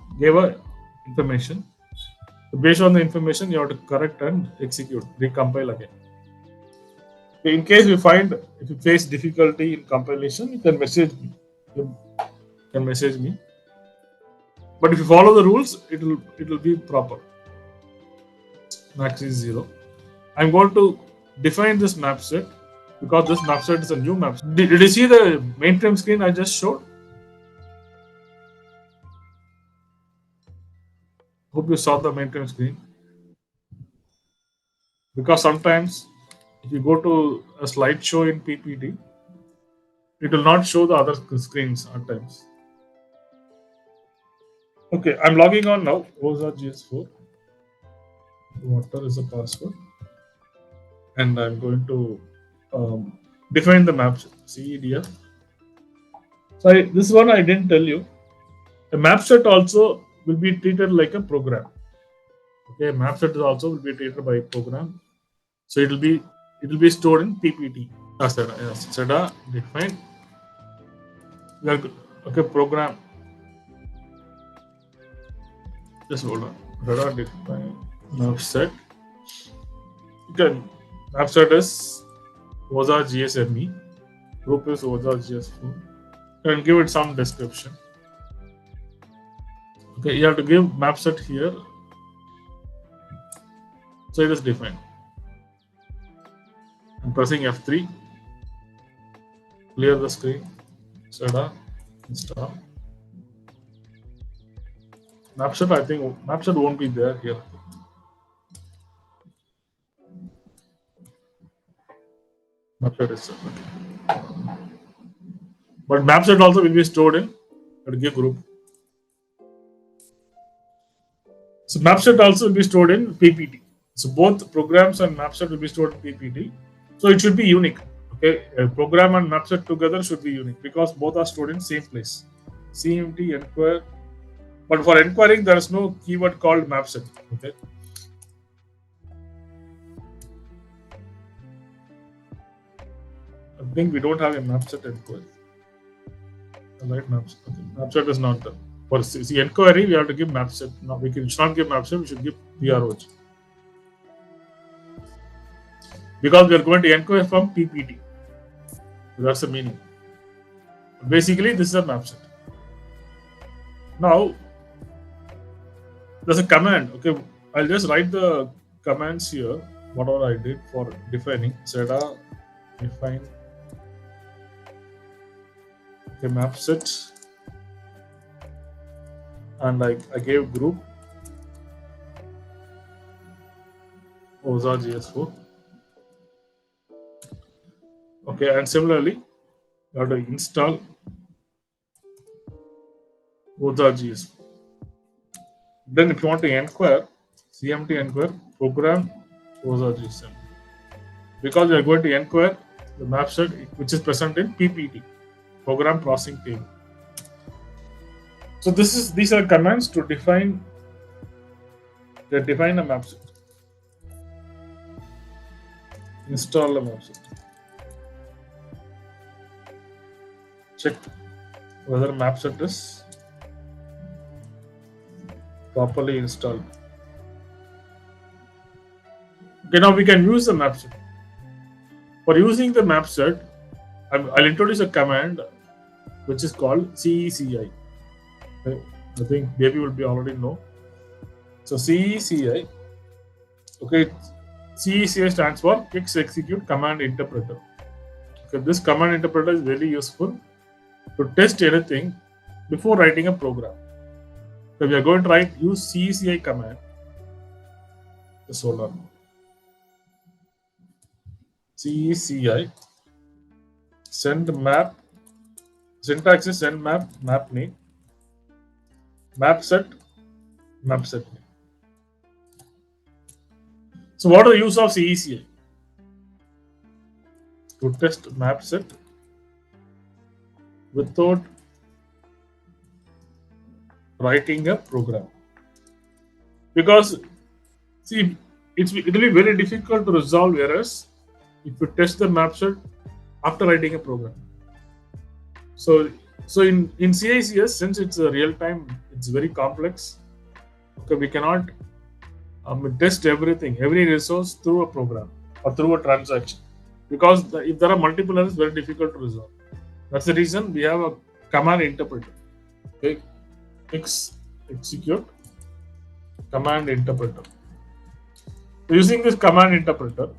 information. So based on the information, you have to correct and execute, recompile again. In case if you face difficulty in compilation, you can message me. But if you follow the rules, it will be proper. Max is 0. I'm going to define this map set because this map set is a new map set. Did you see the mainframe screen I just showed? Hope you saw the mainframe screen. Because sometimes if you go to a slideshow in PPT, it will not show the other screens at times. Okay, I'm logging on now. OSRGS4. Water is the password. And I'm going to define the map CEDF. So this one I didn't tell you. The map set also will be treated like a program. Okay, map set also will be treated by a program. So it will be stored in PPT. SCADA define. Okay, program. Just hold on. Radar define Mapset. Okay, Mapset is OSA GSME. Group is OSA GS4. And give it some description. Okay, you have to give Mapset here. So it is defined. I'm pressing F3. Clear the screen. Sada. Install. Mapset, I think Mapset won't be there here. Mapset is okay. But Mapset also will be stored in a group. So Mapset also will be stored in PPT. So both programs and Mapset will be stored in PPT. So it should be unique. Okay, a program and Mapset together should be unique because both are stored in same place. CMT enquire. But for enquiring, there is no keyword called Mapset. Okay. I think we don't have a Mapset enquiry. Right, Mapset. Okay. Mapset is not there. For enquiry, we have to give Mapset. No, we should not give Mapset. We should give PROG. Because we are going to enquire from PPT. That's the meaning. Basically, this is a Mapset. Now, there's a command. Okay, I'll just write the commands here. Whatever I did for defining. Zeta define. Okay, Mapset. And I gave group OSA GS4. Okay, and similarly, you have to install OSA GS4. Then, if you want to enquire, CMT enquire program OSA GS4. Because we are going to enquire the Mapset which is present in PPT, program processing table. So these are commands to define a Mapset. Install a Mapset. Check whether Mapset is properly installed. Okay, now we can use the Mapset. For using the Mapset, I'll introduce a command which is called CECI. Okay. I think maybe will be already know. So CECI. Okay, CECI stands for CICS Execute Command Interpreter. Okay, this command interpreter is very useful to test anything before writing a program. So we are going to use CECI command. Just hold on. CECI send map. Syntax is send map name. Mapset name. So what are the use of CECI? To test Mapset without writing a program. Because see, it will be very difficult to resolve errors if you test the Mapset after writing a program. So in CICS, since it's a real time, it's very complex. Okay, we cannot test everything, every resource through a program or through a transaction, because if there are multiple errors, very difficult to resolve. That's the reason we have a command interpreter. Okay, execute command interpreter. So using this command interpreter,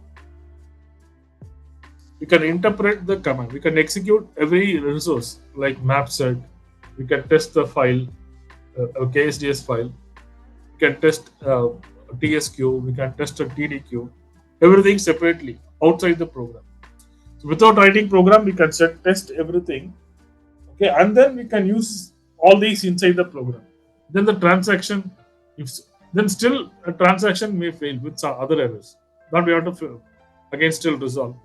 we can interpret the command. We can execute every resource like Mapset. We can test the file, a KSDS file. We can test TSQ. We can test a TDQ. Everything separately outside the program. So without writing program, we can test everything. Okay, and then we can use all these inside the program. Then the transaction, then still a transaction may fail with some other errors. But we have to again still resolve.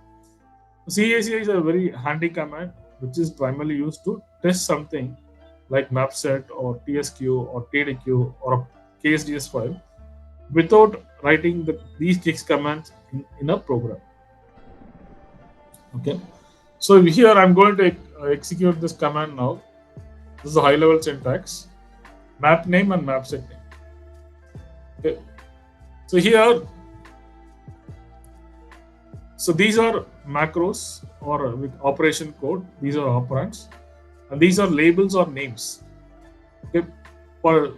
CICI is a very handy command which is primarily used to test something like Mapset or TSQ or TDQ or a KSDS file without writing these CICS commands in a program. Okay, so here I'm going to execute this command now. This is a high level syntax. Map name and mapset name. Okay. So here, so these are macros or with operation code. These are operands, and these are labels or names. Okay. For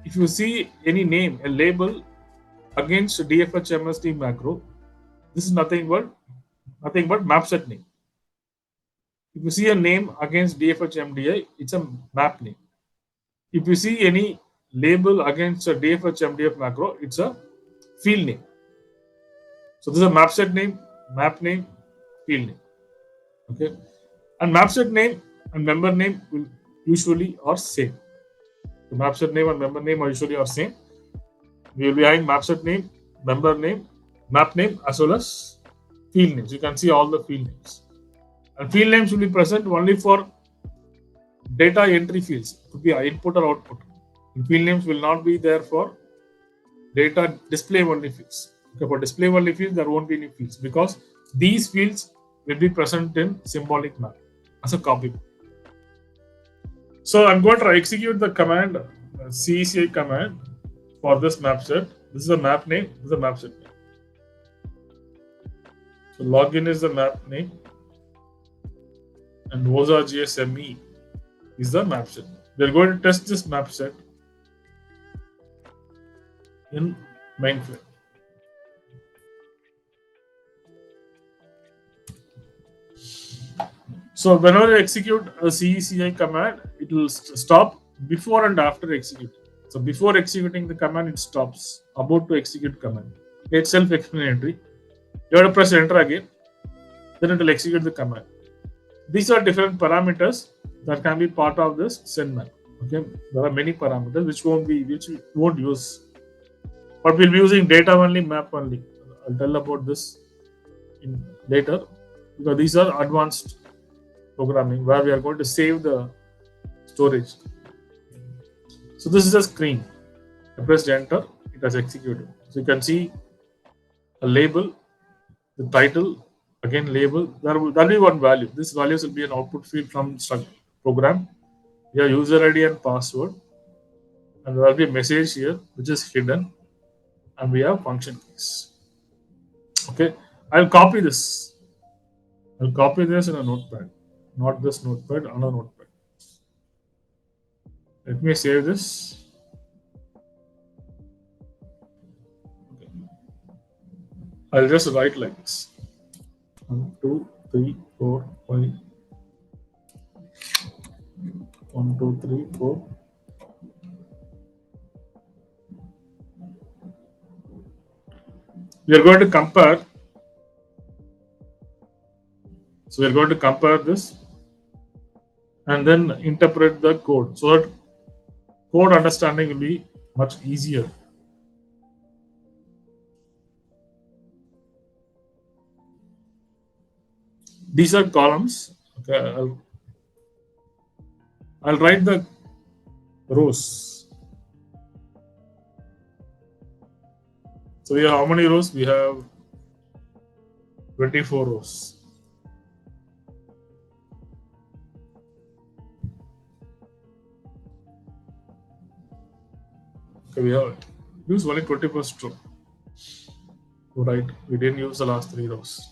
if you see any name, a label against DFHMSD macro, this is nothing but mapset name. If you see a name against DFHMDI, it's a map name. If you see any label against a DFHMDF macro, it's a field name. So this is a mapset name, map name, field name. Okay, and mapset name and member name will usually are same. The mapset name and member name are usually are same. We will be having mapset name, member name, map name, as well as field names. You can see all the field names. And field names will be present only for data entry fields. It could be input or output. And field names will not be there for data display only fields. Okay, for display only fields, there won't be any fields because these fields will be present in symbolic map as a copy. So I'm going to execute the command, CICS command for this map set. This is a map name, this is a map set name. So login is the map name and OSA GSME is the map set. We're going to test this map set in mainframe. So whenever you execute a CICS command, it will stop before and after executing. So before executing the command, it stops. About to execute command. It's self-explanatory. You have to press enter again. Then it will execute the command. These are different parameters that can be part of this send map. Okay, there are many parameters which we won't use, but we'll be using data only, map only. I'll tell about this in later because these are advanced programming where we are going to save the storage. So this is a screen. I pressed enter, it has executed. So you can see a label, the title, again label. There will be one value. This values will be an output field from program. We have user ID and password, and there will be a message here which is hidden, and we have function keys. Okay, I'll copy this. I'll copy this in a notepad. Not this notepad, another notepad. Let me save this. Okay. I'll just write like this. 1, 2, 3, 4, 5. 1, 2, 3, 4. We are going to compare. So we are going to compare this and then interpret the code so that code understanding will be much easier. These are columns. Okay, I'll write the rows. So we have how many rows? We have 24 rows. Okay, we have used only 21st row. Right, we didn't use the last 3 rows.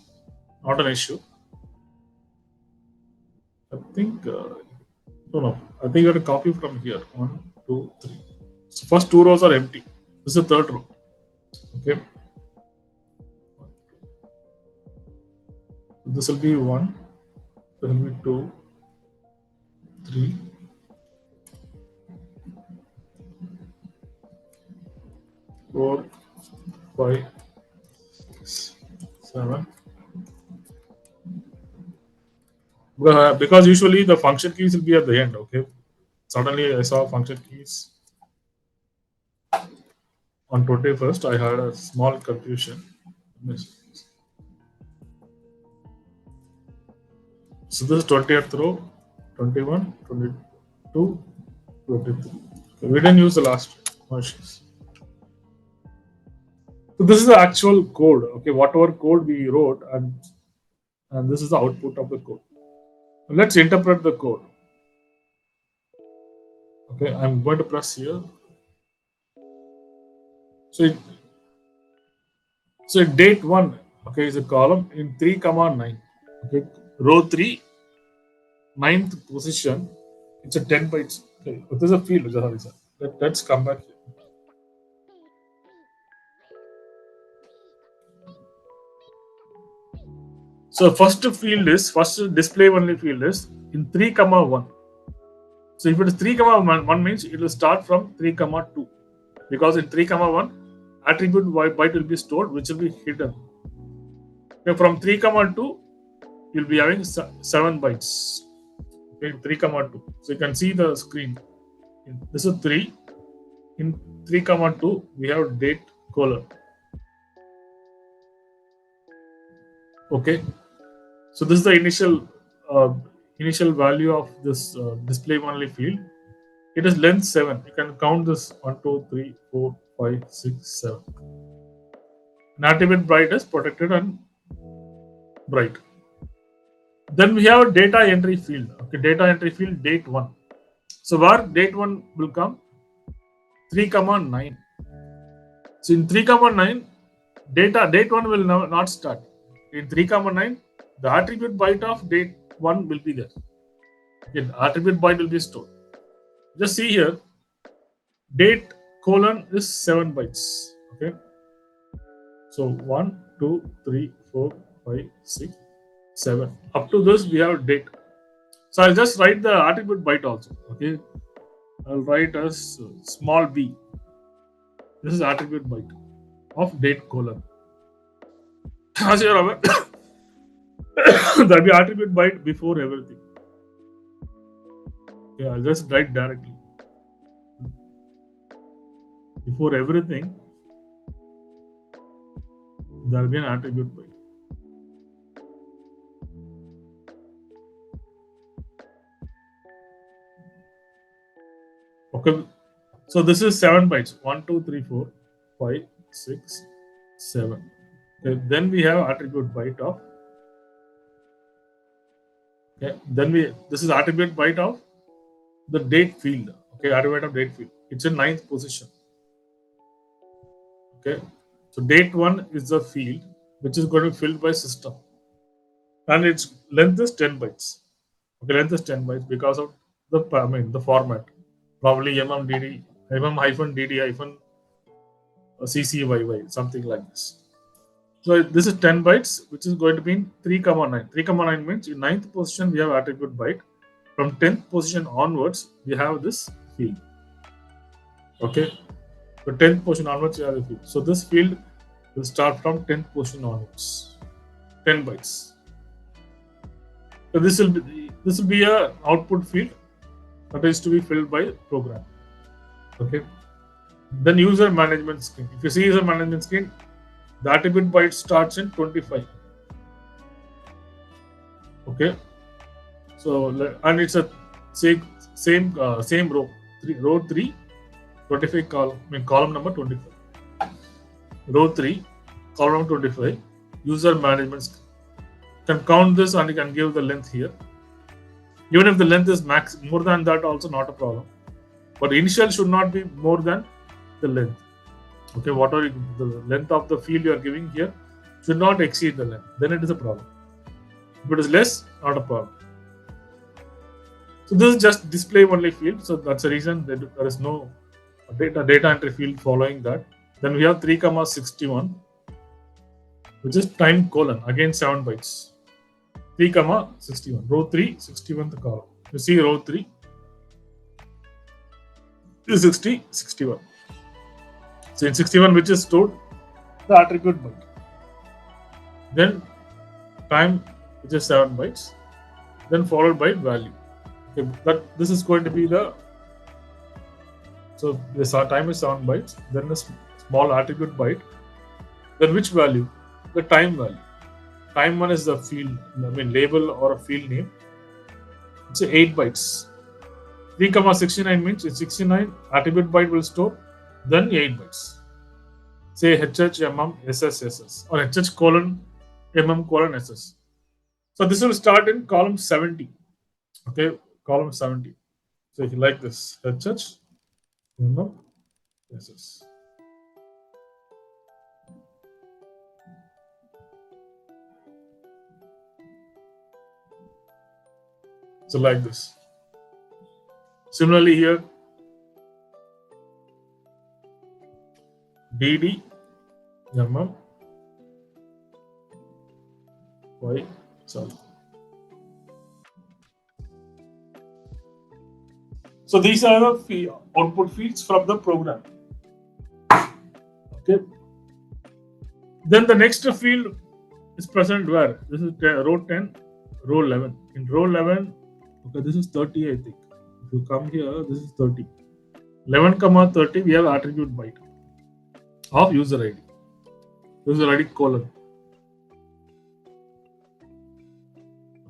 Not an issue. I think no. I think you have to copy from here. 1, 2, 3. So first 2 rows are empty. This is the 3rd row. Okay. This will be 1. This will be 2, 3. 4, 5, 6, 7. Because usually the function keys will be at the end. Okay. Suddenly I saw function keys on 21st. I had a small confusion. So this is 20th row, 21, 22, 23. Okay, we didn't use the last versions. So this is the actual code. Okay, whatever code we wrote, and this is the output of the code. Let's interpret the code. Okay, I'm going to press here. So date 1, okay, is a column in 3 comma 9. Okay, row 3, ninth position. It's a 10 bytes. Okay, but there's a field. Sorry, sir. Let's come back here. So first display only field is in 3 comma 1. So if it is 3 comma 1 means it will start from 3 comma 2, because in 3 comma 1 attribute byte will be stored, which will be hidden. Okay, from 3 comma 2 you'll be having 7 bytes. Okay, 3 comma 2. So you can see the screen. This is 3. In 3 comma 2 we have date colon. Okay, so this is the initial value of this display only field. It is length 7. You can count this 1, 2, 3, 4, 5, 6, 7. An attribute byte is protected and bright. Then we have data entry field. Okay, data entry field date 1. So where date 1 will come? 3 comma 9. So in 3 comma 9, date 1 will not start. In 3 comma 9, the attribute byte of date 1 will be there. Okay, attribute byte will be stored. Just see here, date colon is 7 bytes. Okay, so 1, 2, 3, 4, 5, 6, 7. Up to this we have date. So I'll just write the attribute byte also. Okay, I'll write as small b. This is attribute byte of date colon. As you're aware, there'll be attribute byte before everything. Yeah, I'll just write directly. Before everything, there'll be an attribute byte. Okay, so this is 7 bytes. 1, 2, 3, 4, 5, 6, 7. Okay, then we have attribute byte of. Okay, this is attribute byte of the date field. Okay, attribute of date field. It's in 9th position. Okay, so date 1 is the field which is going to be filled by system, and its length is 10 bytes. Okay, length is 10 bytes because of the format, probably MMDD, CCYY, something like this. So this is 10 bytes, which is going to be in 3 comma 9. 3 comma 9 means in 9th position we have attribute byte. From 10th position onwards, we have this field. Okay, so 10th position onwards, we have the field. So this field will start from 10th position onwards, 10 bytes. So this will be a output field that is to be filled by program. Okay. Then user management screen. If you see user management screen, the attribute byte starts in 25. Okay. So and it's a same row. Row 3, 25 column number 25. Row 3, column number 25. User management screen. You can count this and you can give the length here. Even if the length is more than that, also not a problem. But initial should not be more than the length. Okay, whatever the length of the field you are giving here should not exceed the length. Then it is a problem. If it is less, not a problem. So this is just display only field. So that's the reason that there is no data entry field following that. Then we have 3 comma 61, which is time colon, again 7 bytes. 3 comma 61, row 3, 61th column. You see row 3, 60, 61. So in 61, which is stored the attribute byte. Then time, which is 7 bytes. Then followed by value. Okay, but this is going to be the. So this time is 7 bytes. Then a small attribute byte. Then which value? The time value. Time one is the field, label or a field name. It's 8 bytes. 3 comma 69 means it's 69 attribute byte will store, then 8 bytes. Say HH, MM, SS, SS, or HH colon, MM colon, SS. So this will start in column 70. Okay, column 70. So if you like this, HH, SS. So like this. Similarly here, DD-MM-YYY. So these are the output fields from the program. Okay. Then the next field is present where? This is row 10, row 11. In row 11, okay, this is 30, I think. If you come here, this is 30. 11, 30, we have attribute byte of user ID. User ID colon.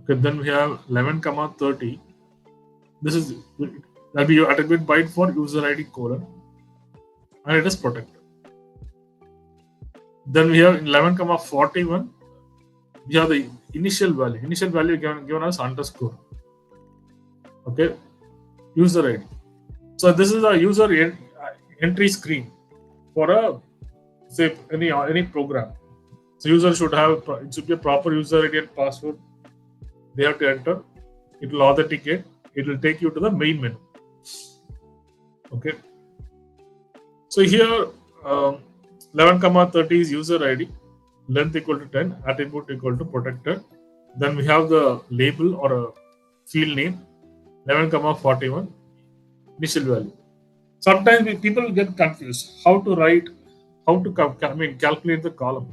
Okay, then we have 11, 30. This is that be your attribute byte for user ID colon, and it is protected. Then we have 11, 41. We have the initial value. Initial value given as underscore. Okay, user ID. So this is a user entry screen for a say any program. So user should have it should be a proper user ID and password. They have to enter. It will authenticate. It will take you to the main menu. Okay. So here 11, 30 is user ID. Length equal to 10. Attribute equal to protected. Then we have the label or a field name. 11, 41. Initial value. Sometimes people get confused how to write, how to calculate the column.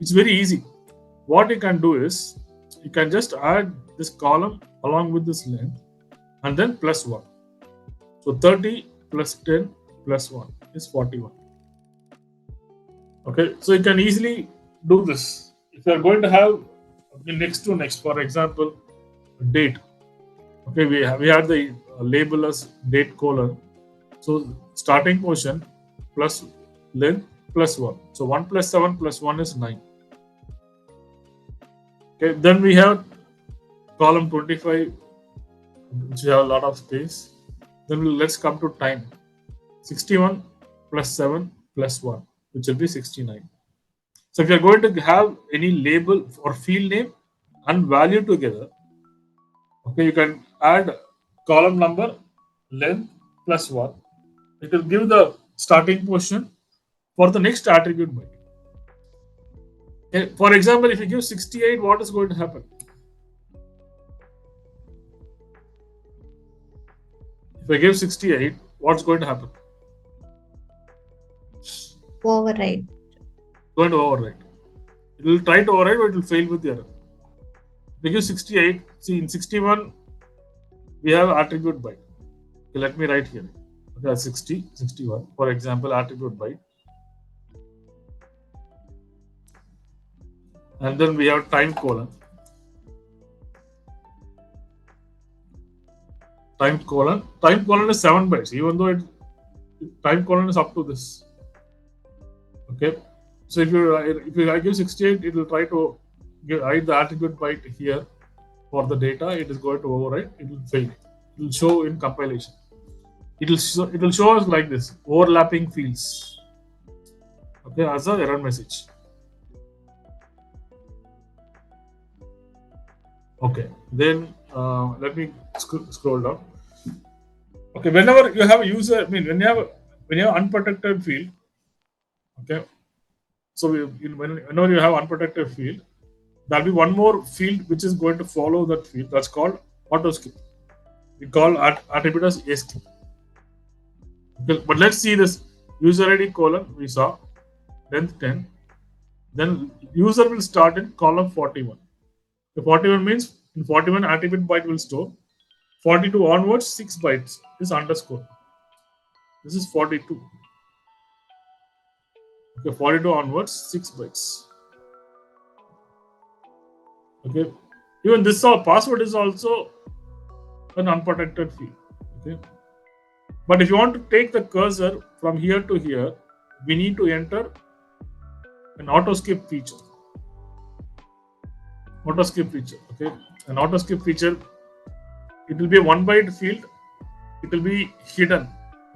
It's very easy. What you can do is you can just add this column along with this length and then plus 1. So 30 plus 10 plus 1 is 41. Okay, so you can easily do this. If you are going to have next to next, for example, date. Okay, we had the label as date colon. So starting position plus length plus 1. So 1 plus 7 plus 1 is 9. Okay, then we have column 25, which we have a lot of space. Then let's come to time. 61 plus 7 plus 1, which will be 69. So if you are going to have any label or field name and value together, okay, you can add column number, length plus 1. It will give the starting position for the next attribute byte. Okay, for example, if you give 68, what is going to happen? If I give 68, what's going to happen? Override. Going to override. It will try to override, but it will fail with the error. If I give 68, see in 61, we have attribute byte. Okay, let me write here. Okay, 60, 61. For example, attribute byte. And then we have time colon. Time colon. Time colon is 7 bytes, even though time colon is up to this. Okay. So if I give 68, it will try to hide the attribute byte here for the data. It is going to override. It will fail. It will show in compilation. It will show us like this: overlapping fields. Okay, as an error message. Okay, then let me scroll down. Okay, whenever you have a user, when you have unprotected field, okay. So whenever you have unprotected field, there will be one more field which is going to follow that field. That's called auto skip. We call attribute as ASKIP. Okay, but let's see this user ID colon. We saw length 10. Then user will start in column 41. The 41 means in 41 attribute byte will store. 42 onwards 6 bytes is underscore. This is 42. Okay, 42 onwards 6 bytes. Okay, even this password is also an unprotected field. Okay, but if you want to take the cursor from here to here, we need to enter an auto skip feature. Auto skip feature. Okay, an auto skip feature. It will be a 1 byte field it will be hidden.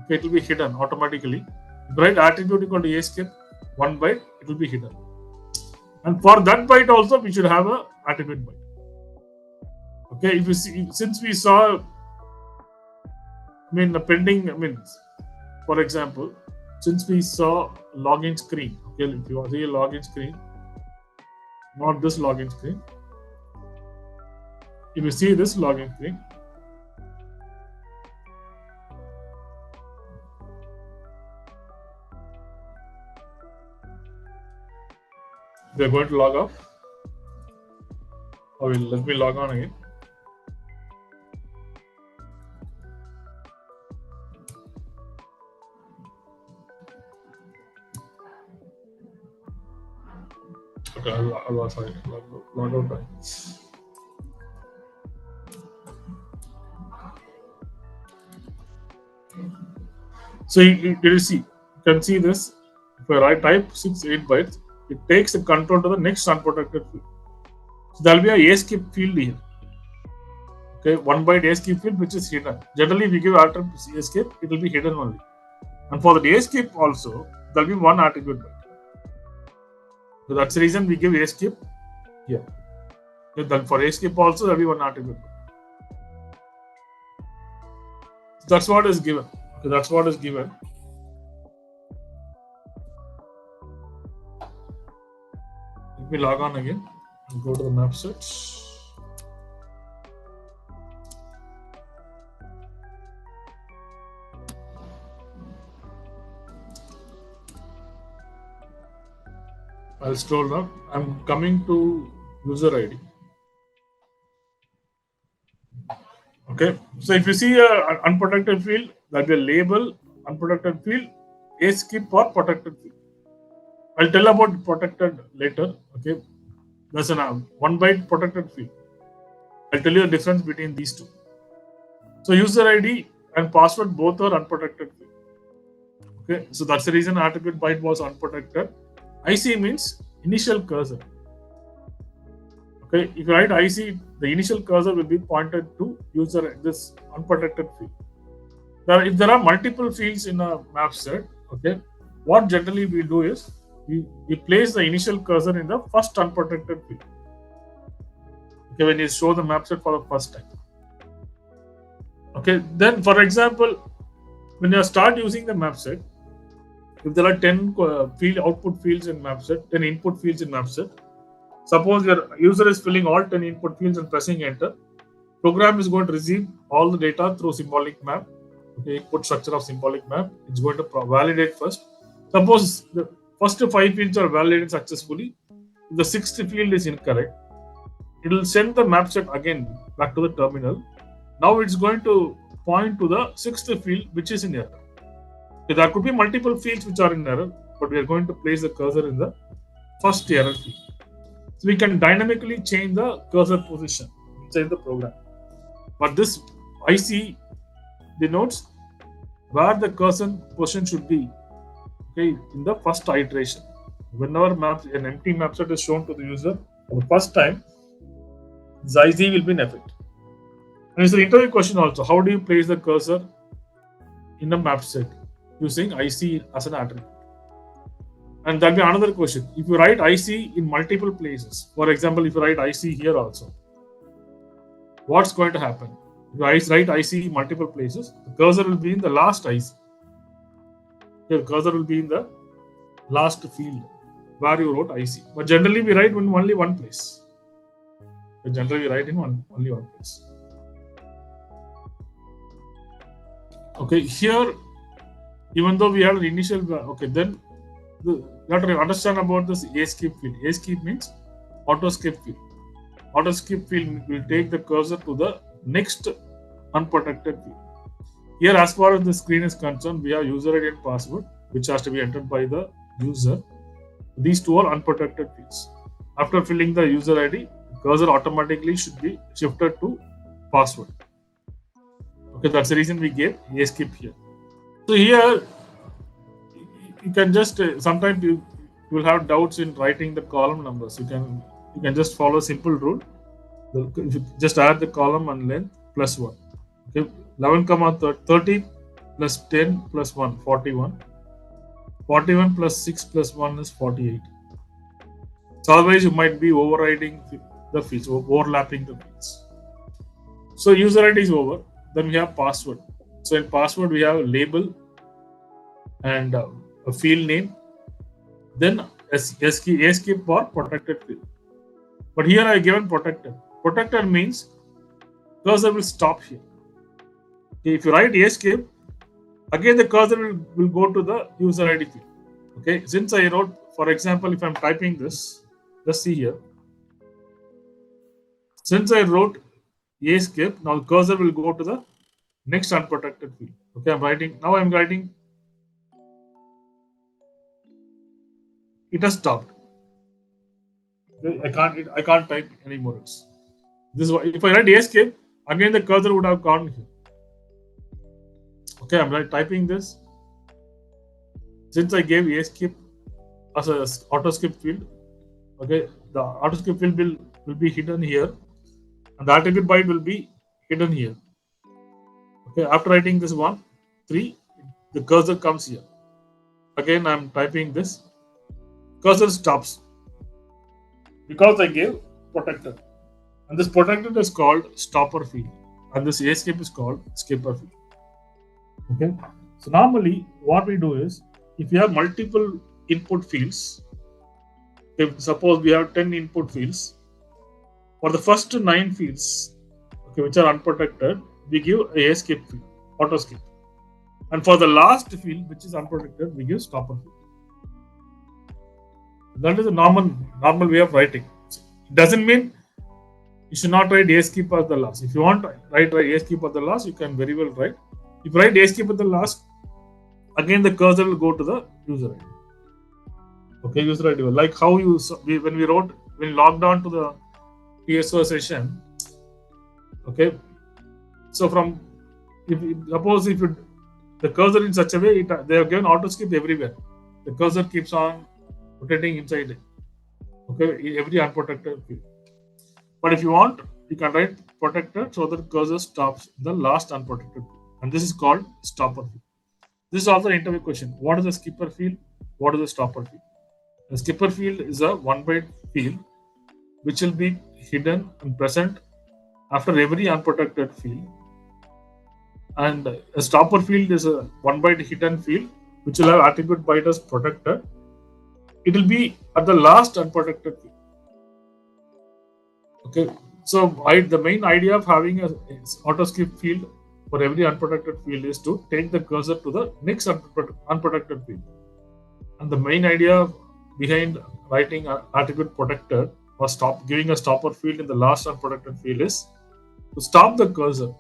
Okay, it will be hidden automatically. If you write attribute equal to escape 1 byte, it will be hidden. And for that byte also, we should have a attribute byte. Okay, if you see, since we saw, the pending, for example, since we saw login screen, okay, if you see a login screen, not this login screen. If you see this login screen, we are going to log off. Let me log on again. Okay, I'll log out. So you can see this. If I type 8 bytes, it takes the control to the next unprotected field. So there will be a escape field here. Okay, 1 byte escape field which is hidden. Generally, if you give attribute escape, it will be hidden only. And for the escape also, there will be 1 attribute byte. So that's the reason we give escape here. Then for escape also, there will be 1 attribute byte. So that's what is given. Okay, that's what is given. Let me log on again and go to the Mapset. I'll scroll down. I'm coming to user ID. Okay, so if you see an unprotected field, that will be a label, unprotected field, escape or protected field. I'll tell about protected later. Okay, there's a 1 byte protected field. I'll tell you the difference between these two. So user ID and password both are unprotected field. Okay, so that's the reason attribute byte was unprotected. IC means initial cursor. Okay, if you write IC, the initial cursor will be pointed to user this unprotected field. Now, if there are multiple fields in a map set, okay, what generally we do is we place the initial cursor in the first unprotected field. Okay, when you show the map set for the first time. Okay, then for example, when you start using the map set, if there are 10 output fields in Mapset, 10 input fields in Mapset, suppose your user is filling all 10 input fields and pressing enter, program is going to receive all the data through symbolic map. Okay, input structure of symbolic map. It's going to validate first. Suppose the first 5 fields are validated successfully. If the 6th field is incorrect, it will send the Mapset again back to the terminal. Now it's going to point to the 6th field which is in error. There could be multiple fields which are in error, but we are going to place the cursor in the first error field. So we can dynamically change the cursor position inside the program. But this IC denotes where the cursor position should be, okay, in the first iteration. Whenever an empty map set is shown to the user for the first time, this IC will be in effect. And it's an interview question also. How do you place the cursor in a map set using IC as an attribute? And there'll be another question. If you write IC in multiple places, for example, if you write IC here also, what's going to happen? If you write IC in multiple places, the cursor will be in the last IC. The cursor will be in the last field where you wrote IC. But generally, we write in only one place. Generally, we write in only one place. Okay, here, even though we have an initial, okay, then you have to understand about this escape field. Escape means auto skip field. Auto skip field will take the cursor to the next unprotected field. Here, as far as the screen is concerned, we have user ID and password, which has to be entered by the user. These two are unprotected fields. After filling the user ID, the cursor automatically should be shifted to password. Okay, that's the reason we gave escape here. So here, you can just sometimes you will have doubts in writing the column numbers. You can just follow a simple rule. You just add the column and length plus 1. Okay, 11, 30 plus 10 plus 1, 41. 41 plus 6 plus 1 is 48. So otherwise you might be overriding the fields, overlapping the fields. So user ID is over. Then we have password. So in password we have a label and a field name. Then escape or protected field. But here I have given protected. Protected means cursor will stop here. Okay, if you write escape, again the cursor will go to the user ID field. Okay, since I wrote, for example, if I'm typing this, just see here. Since I wrote escape, now the cursor will go to the next unprotected field. Okay, I'm writing. It has stopped. I can't type anymore. This is why if I write escape, again the cursor would have gone here. Okay, I'm typing this. Since I gave escape as a auto skip field, okay, the auto skip field will be hidden here, and the attribute byte will be hidden here. Okay, after writing this 1, 3, the cursor comes here. Again, I'm typing this. Cursor stops because I gave protector, and this protector is called stopper field, and this escape is called skipper field. Okay, so normally what we do is, if you have multiple input fields, if suppose we have 10 input fields, for the first 9 fields, okay, which are unprotected, we give a escape field, auto skip, and for the last field, which is unprotected, we give stopper field. That is a normal way of writing. It doesn't mean you should not write escape as the last. If you want to write escape at the last, you can very well write. If you write escape at the last, again the cursor will go to the user ID. Okay, user ID. Like how when we logged on to the PSO session. Okay, so suppose if the cursor in such a way, they have given auto skip everywhere. The cursor keeps on rotating inside it. Okay, every unprotected field. But if you want, you can write protected so that cursor stops the last unprotected field. And this is called stopper field. This is also an interview question. What is a skipper field? What is a stopper field? A skipper field is a 1-byte field which will be hidden and present after every unprotected field. And a stopper field is a 1-byte hidden field which will have attribute byte as protected. It will be at the last unprotected field. Okay, so the main idea of having a auto skip field for every unprotected field is to take the cursor to the next unprotected field. And the main idea behind writing attribute protector or giving a stopper field in the last unprotected field is to stop the cursor.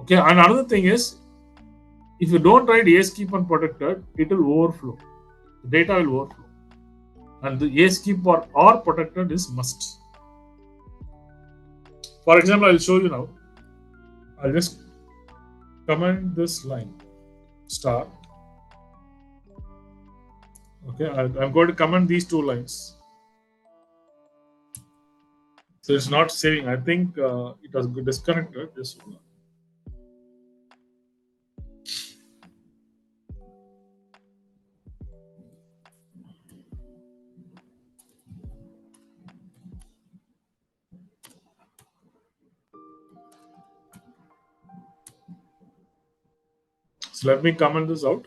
Okay, and another thing is, if you don't write escape unprotected, it will overflow. The data will overflow. And the escape or protected is must. For example, I will show you now. I'll just comment this line, star. Okay, I'm going to comment these 2 lines. So it's not saving. I think it was disconnected. This one. So let me comment this out.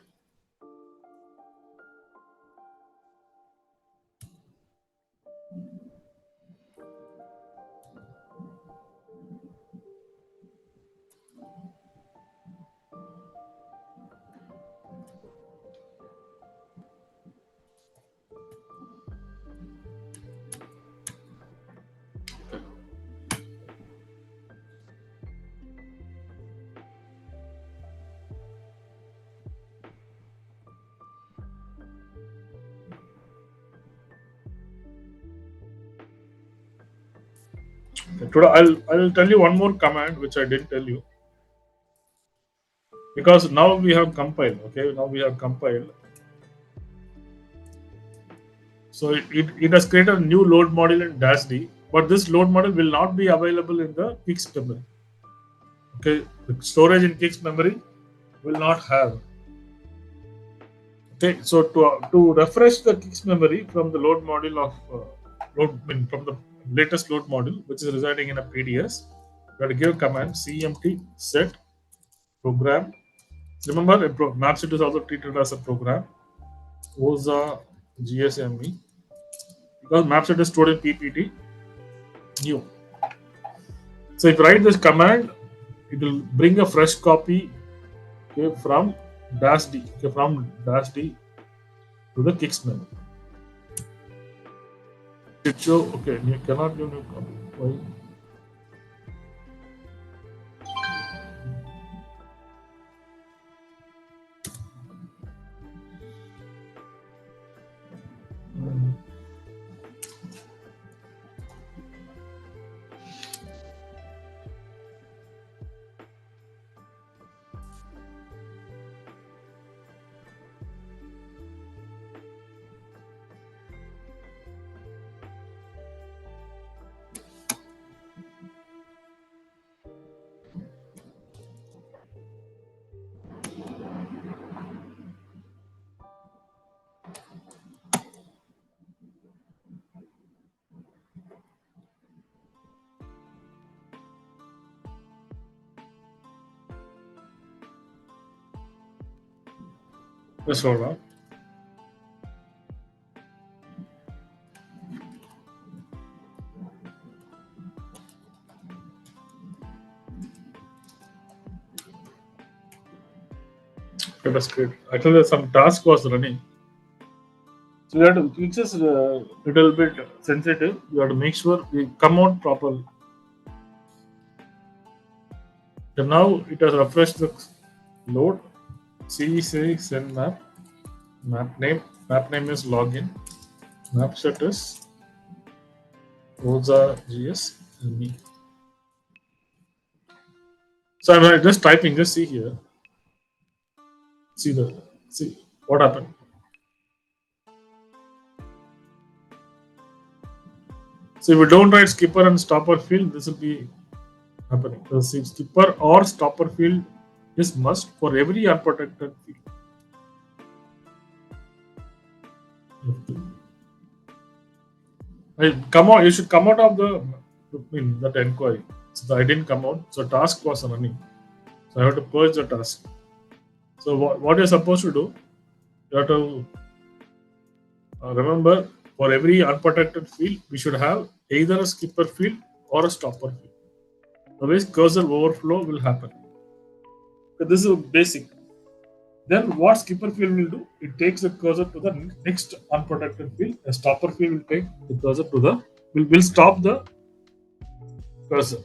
Today I'll tell you one more command which I didn't tell you, because now we have compiled. Okay, now we have compiled. So it has created a new load module in -D, but this load module will not be available in the fixed memory. Okay, the storage in CICS memory will not have. Okay, so to refresh the CICS memory from the load module of from the latest load module, which is residing in a PDS, we have to give command cmt set program. Remember, Mapset is also treated as a program. OSA GSME, because Mapset is stored in PPT new. So if you write this command, it will bring a fresh copy, okay, from dash D, okay, from dash D to the CICS memory. It show, okay, you cannot give new copy. Why? Just hold on. Okay, that's great. Actually, some task was running. So we have to, it's just a little bit sensitive. You have to make sure we come out properly. So now it has refreshed the load. CICS and map name is login. Mapset is OSA GSME. So I'm just typing. Just see here. See what happened. So if we don't write skipper and stopper field, this will be happening. So skipper or stopper field is must for every unprotected field. You should come out of that inquiry. So I didn't come out. So task was running. So I have to purge the task. So what you're supposed to do, you have to remember, for every unprotected field, we should have either a skipper field or a stopper field. Otherwise, cursor overflow will happen. So this is basic. Then what skipper field will do? It takes the cursor to the next unprotected field. A stopper field will take the cursor to the will stop the cursor.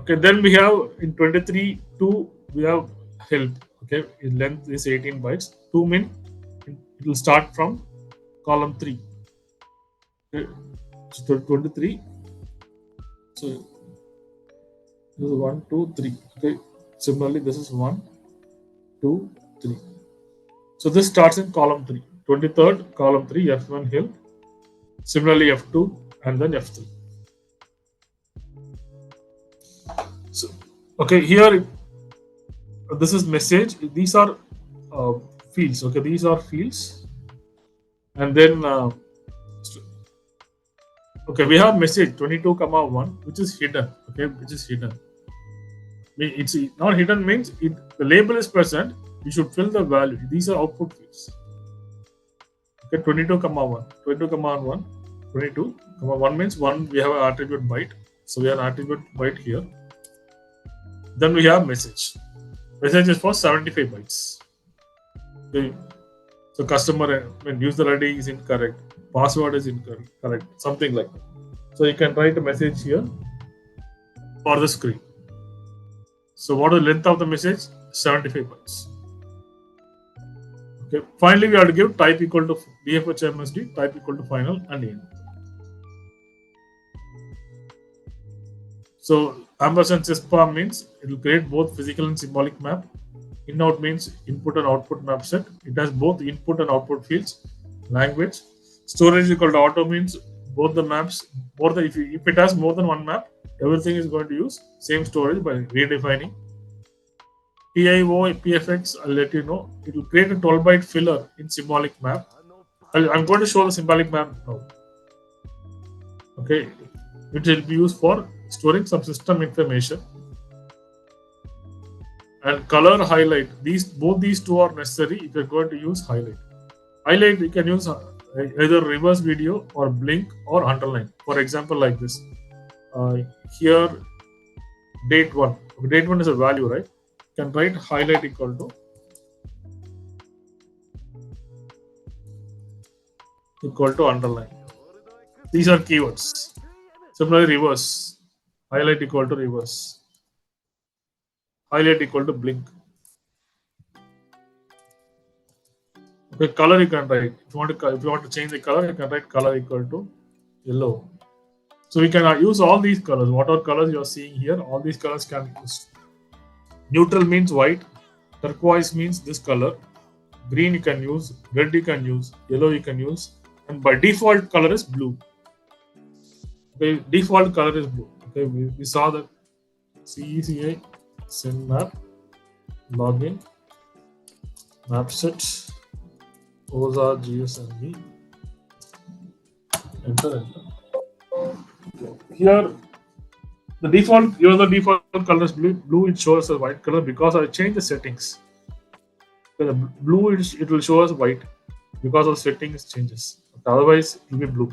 Okay, then we have in 23.2 we have help. Okay, its length is 18 bytes. 2 min, it will start from column 3. Okay, so 23. So this is 1, 2, 3. Okay, similarly this is 1, 2, 3. So this starts in column 3. 23rd column 3 F1 help. Similarly F2 and then F3. So, okay, here this is message. These are fields. Okay, these are fields, and then okay, we have message 22,1, which is hidden. Okay, which is hidden. It's not hidden means the label is present. You should fill the value. These are output fields. Okay, 22,1, 22,1, 22,1 means 1. We have an attribute byte. So we have an attribute byte here. Then we have message. Message is for 75 bytes. Okay. So customer user ID is incorrect, password is incorrect, something like that. So you can write a message here for the screen. So what is the length of the message? 75 bytes. Okay. Finally, we have to give type equal to DFHMSD, type equal to final and end. So ampersand syspa means it will create both physical and symbolic map. In-out means input and output map set. It has both input and output fields. Language. Storage equal to auto means both the maps. If it has more than one map, Everything is going to use same storage by redefining PIO PFX. I'll let you know. It will create a 12-byte filler in symbolic map. I'm going to show the symbolic map now. Okay, it will be used for storing some system information and color highlight. Both these two are necessary if you're going to use highlight. Highlight you can use either reverse video or blink or underline. For example, like this. Here, date one. Date one is a value, right? You can write highlight equal to underline. These are keywords. Similarly, reverse. Highlight equal to reverse. Highlight equal to blink. Okay, color you can write. If you want to change the color, you can write color equal to yellow. So we can use all these colors. Whatever colors you are seeing here, all these colors can be used. Neutral means white. Turquoise means this color. Green you can use. Red you can use. Yellow you can use. And by default color is blue. Okay, default color is blue. Okay, we saw that CECA send map login Mapset OSA GSMB enter. Here the default color is blue. It shows a white color because I changed the settings. Okay, the blue it will show us white because of settings changes. But otherwise it will be blue.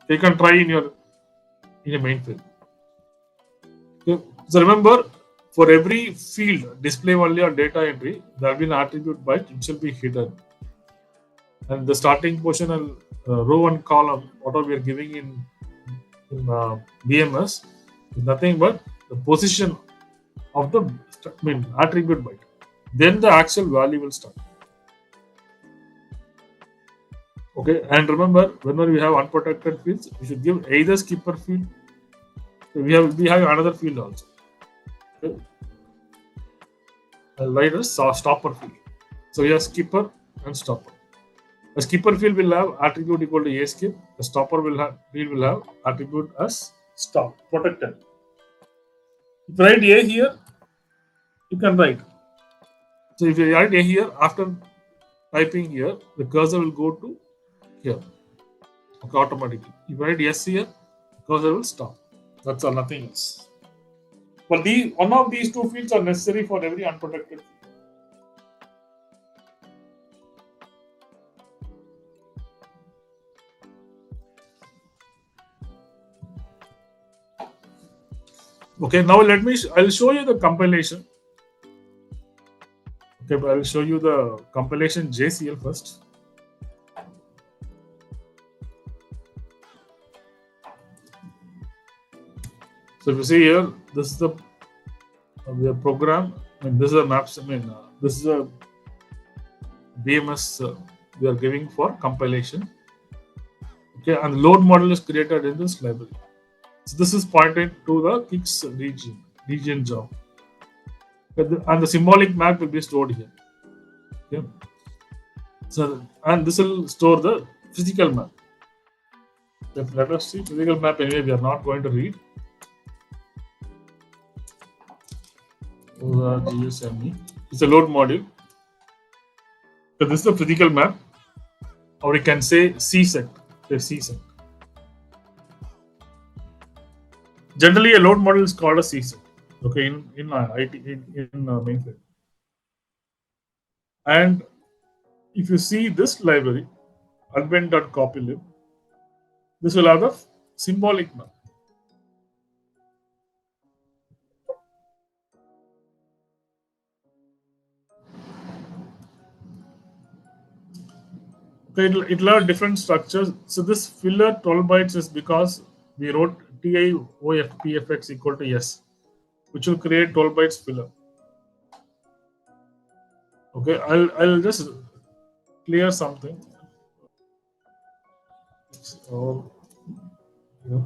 You can try in your main field. Okay. So remember, for every field display only or data entry, there will be an attribute byte which will be hidden. And the starting portion and row and column, whatever we are giving in BMS, is nothing but the position of the attribute byte. Then the actual value will start. Okay, and remember, whenever we have unprotected fields, we should give either skipper field. We have another field also. Okay. I'll write a stopper field. So we have skipper and stopper. A skipper field will have attribute equal to a skip. The stopper field will have attribute as stop, protected. If you write a here, you can write. So if you write a here, after typing here, the cursor will go to here. Okay, automatically. If you write yes here, the cursor will stop. That's all, nothing else. But one of these two fields are necessary for every unprotected field. Okay, now I'll show you the compilation. Okay, but I'll show you the compilation JCL first. So if you see here, this is the program. This is a maps. This is a BMS we are giving for compilation. Okay, and the load model is created in this library. So this is pointed to the CICS region job. And the symbolic map will be stored here. Okay. So, and this will store the physical map. Let us see physical map. Anyway, we are not going to read. GSME. It's a load module. So this is the physical map, or we can say CSEC. CSEC. Generally, a load model is called a CSEC. Okay, in IT in mainframe. And if you see this library, admin.copylib, this will have the symbolic map. Okay, it'll have different structures. So this filler 12 bytes is because we wrote TIOFPFX equal to yes, which will create 12 bytes filler. Okay, I'll just clear something. So, yeah.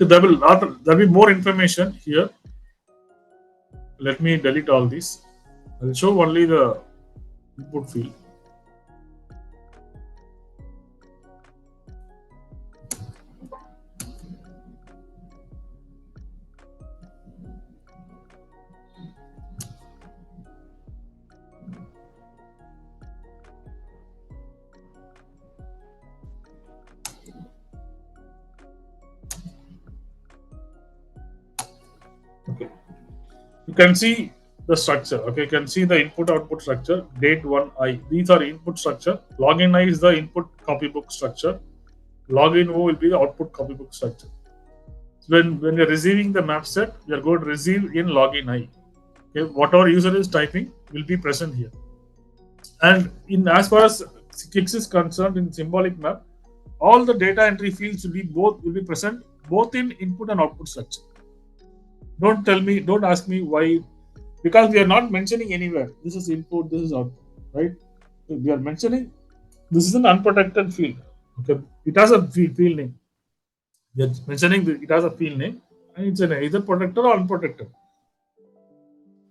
There will be more information here. Let me delete all these. I'll show only the input field. Okay, you can see the structure. Okay, you can see the input output structure. Date 1I. These are input structure. Login I is the input copybook structure. Login O will be the output copybook structure. When you're receiving the map set, you're going to receive in login I. Okay, whatever user is typing will be present here. And in as far as CICS is concerned, in symbolic map, all the data entry fields will be present both in input and output structure. Don't ask me why, because we are not mentioning anywhere. This is input, this is output, right? We are mentioning this is an unprotected field. Okay, it has a field name. We are mentioning it has a field name, and it's either protected or unprotected.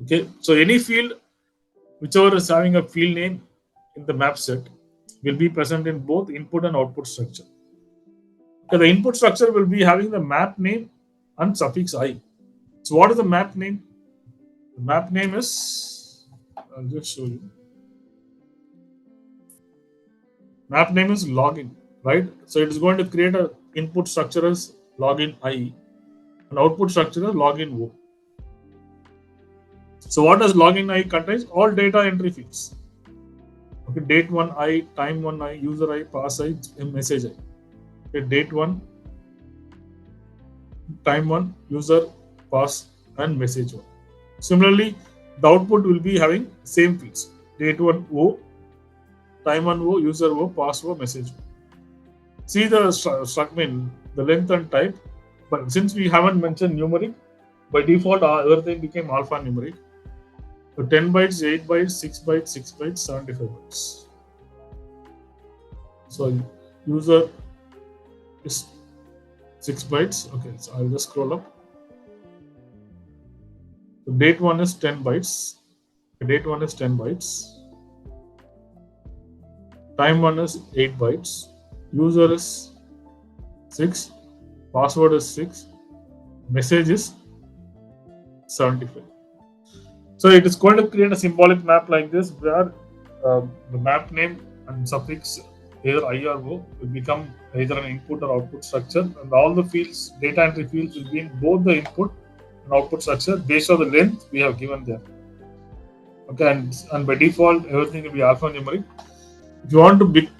Okay, so any field, whichever is having a field name in the map set, will be present in both input and output structure. Okay, the input structure will be having the map name and suffix I. So what is the map name? The map name is, I'll just show you. Map name is login, right? So it is going to create a input structure as login I and output structure as login O. So what does login I contains? All data entry fields. Okay, date 1I, time 1I, user I, pass I, message I. Okay, date 1, time 1, user, pass, and message 1. Similarly, the output will be having same fields. Date 1 O, time 1 O, user O, pass O, message O. See the length and type. But since we haven't mentioned numeric, by default everything became alphanumeric. So 10 bytes, 8 bytes, 6 bytes, 6 bytes, 75 bytes. So user is 6 bytes. Okay, so I'll just scroll up. So date 1 is 10 bytes. Date 1 is 10 bytes. Time 1 is 8 bytes. User is 6. Password is 6. Message is 75. So it is going to create a symbolic map like this, where the map name and suffix either I or O will become either an input or output structure, and all the fields, data entry fields, will be in both the input and output structure based on the length we have given there. Okay, and by default everything will be alphanumeric. If you want to be,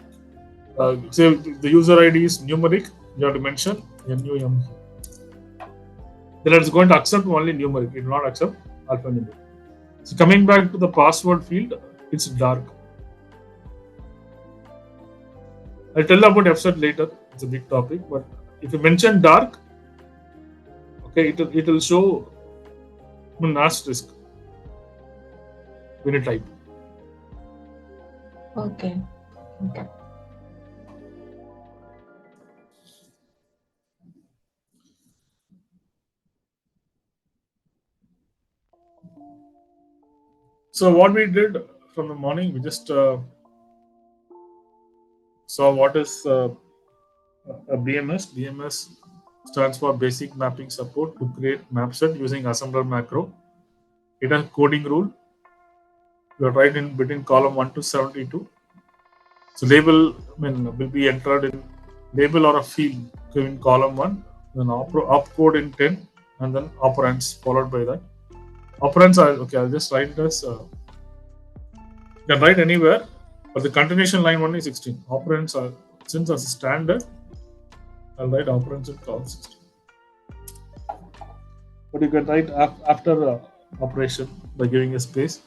say the user ID is numeric, you have to mention NUM. Then it's going to accept only numeric. It will not accept alphanumeric. So coming back to the password field, it's dark. I'll tell you about FSET later. It's a big topic, but if you mention dark, okay, it will show an asterisk when you type. Okay. So what we did from the morning, we just saw what is a BMS. BMS stands for Basic Mapping Support to create Mapset using assembler macro. It has coding rule. You are right in between column 1 to 72. So label will be entered in label or a field in column 1, then opcode in 10, and then operands followed by that. Operands are okay. I'll just write it as you can write anywhere, but the continuation line one is 16. Operands are, since as a standard, I'll write operands in column 16. But you can write after operation by giving a space.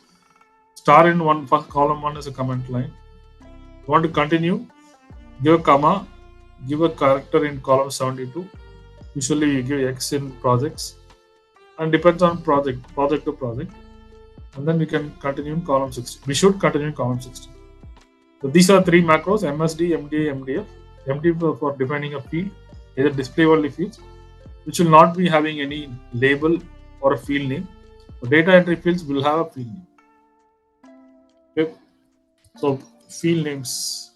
Star in one first column 1 is a comment line. You want to continue, give a comma, give a character in column 72. Usually you give X in projects, and depends on project to project. And then we can continue in column 60. We should continue in column 60. So these are 3 macros: MSD, MDA, MDF. MD for defining a field, either display only fields. which will not be having any label or a field name. So data entry fields will have a field name. Okay. So field names.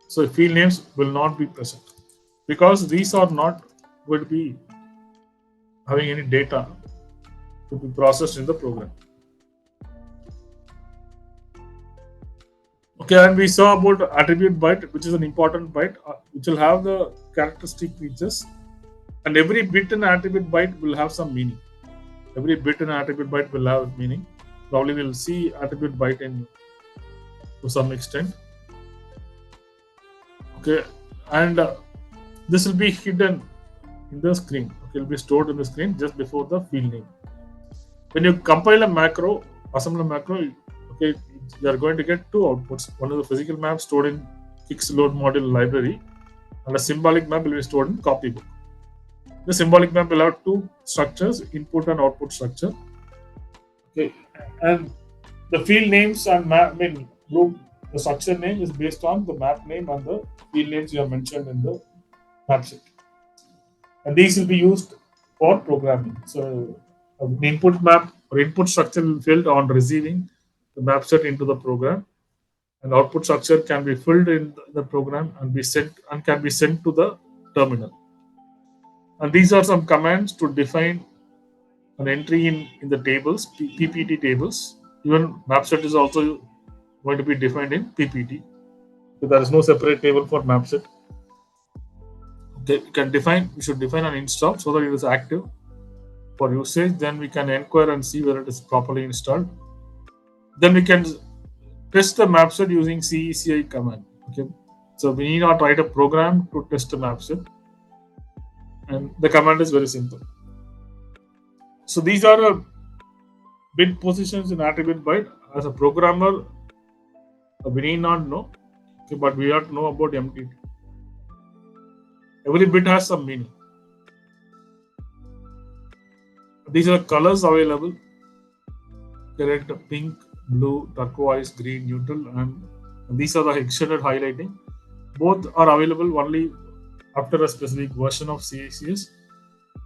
So field names will not be present because these are not going to be having any data to be processed in the program. Okay, and we saw about attribute byte, which is an important byte, which will have the characteristic features, and every bit in attribute byte will have some meaning. Every bit in attribute byte will have meaning. Probably we'll see attribute byte in to some extent. Okay, and this will be hidden in the screen. Okay, it will be stored in the screen just before the field name. When you compile a macro, assemble a macro, okay, you are going to get two outputs. One is the physical map stored in CICS load module library, and a symbolic map will be stored in copybook. The symbolic map will have two structures, input and output structure. Okay, and the field names and map, the structure name is based on the map name and the field names you have mentioned in the Mapset. And these will be used for programming. So the input map or input structure will be filled on receiving the map set into the program, and output structure can be filled in the program and be sent and can be sent to the terminal. And these are some commands to define an entry in the tables, PPT tables. Even Mapset is also going to be defined in PPT. So there is no separate table for Mapset. Okay, we should define an install so that it is active for usage. Then we can inquire and see whether it is properly installed. Then we can test the Mapset using CECI command. Okay, so we need not write a program to test the Mapset, and the command is very simple. So these are bit positions in attribute byte. As a programmer, we need not know, okay, but we have to know about MTT. Every bit has some meaning. These are colors available: correct, pink, blue, turquoise, green, neutral, and these are the extended highlighting. Both are available only after a specific version of CICS.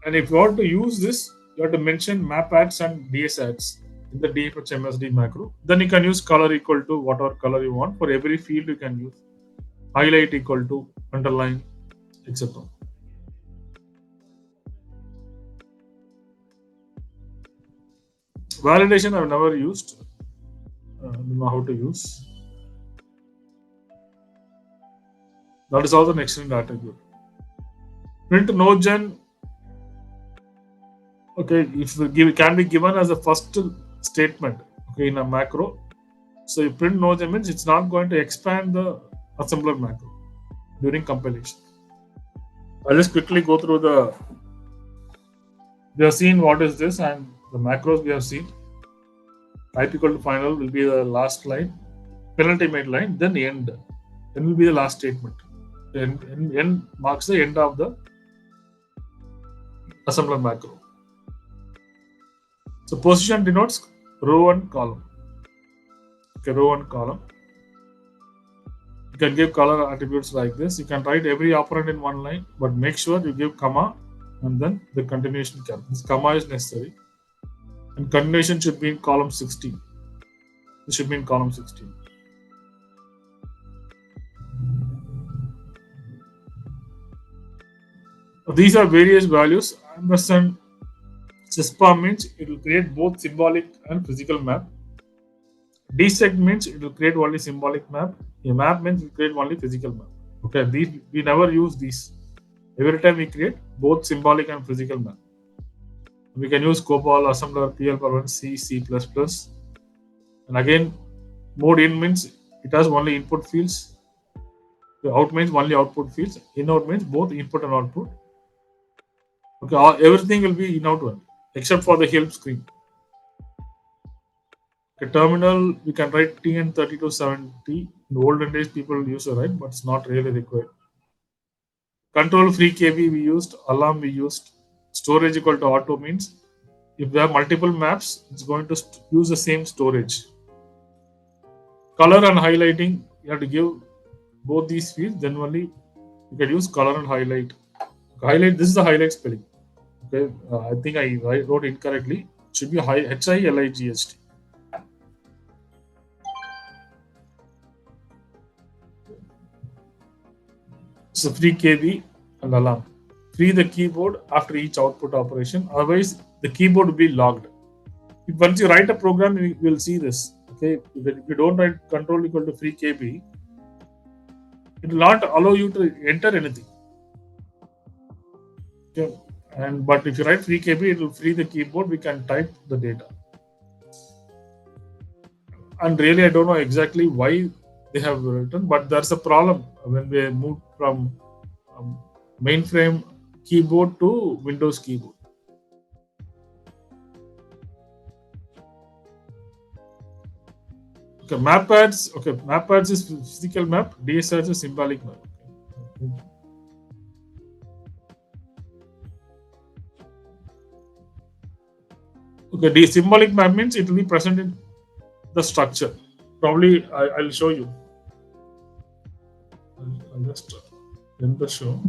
And if you want to use this, you have to mention map ads and DS ads in the DFHMSD macro. Then you can use color equal to whatever color you want. For every field you can use highlight equal to underline, etc. Validation I've never used. I don't know how to use. That is also an extended attribute. Print no gen. Okay, if can be given as a first statement, okay, in a macro. So if print no gen means it's not going to expand the assembler macro during compilation. I'll just quickly go through we have seen what is this and the macros we have seen. Type equal to final will be the last line, penultimate line, then end. Then will be the last statement. End marks the end of the assembler macro. So position denotes row and column. Okay, row and column. You can give color attributes like this. You can write every operand in one line, but make sure you give comma and then the continuation cap. This comma is necessary. And continuation should be in column 16. This should be in column 16. These are various values. Understand CISPA means it will create both symbolic and physical map. Dsect means it will create only symbolic map. A map means it will create only physical map. Okay, we never use these. Every time we create both symbolic and physical map. We can use COBOL, assembler, PL, C, C++. And again, mode in means it has only input fields. The out means only output fields. In out means both input and output. Okay, everything will be in out one except for the help screen. Okay, terminal we can write TN3270. In olden days, people used to write, but it's not really required. Control free KB we used, alarm we used. Storage equal to auto means if we have multiple maps, it's going to use the same storage. Color and highlighting, you have to give both these fields, then only you can use color and highlight Highlight. This is the highlight spelling. Okay, I think I wrote incorrectly. It should be HILIGHT. So free KB and alarm. Free the keyboard after each output operation. Otherwise, the keyboard will be logged. Once you write a program, you will see this. Okay, if you don't write control equal to free KB, it will not allow you to enter anything. Okay, but if you write free KB, it will free the keyboard. We can type the data. And really, I don't know exactly why they have written, but there's a problem when we move from mainframe keyboard to Windows keyboard. Okay, map pads. Okay, map pads is physical map. DSRs is symbolic map. Okay, the symbolic map means it will be present in the structure. Probably I'll show you. I'll just end the show.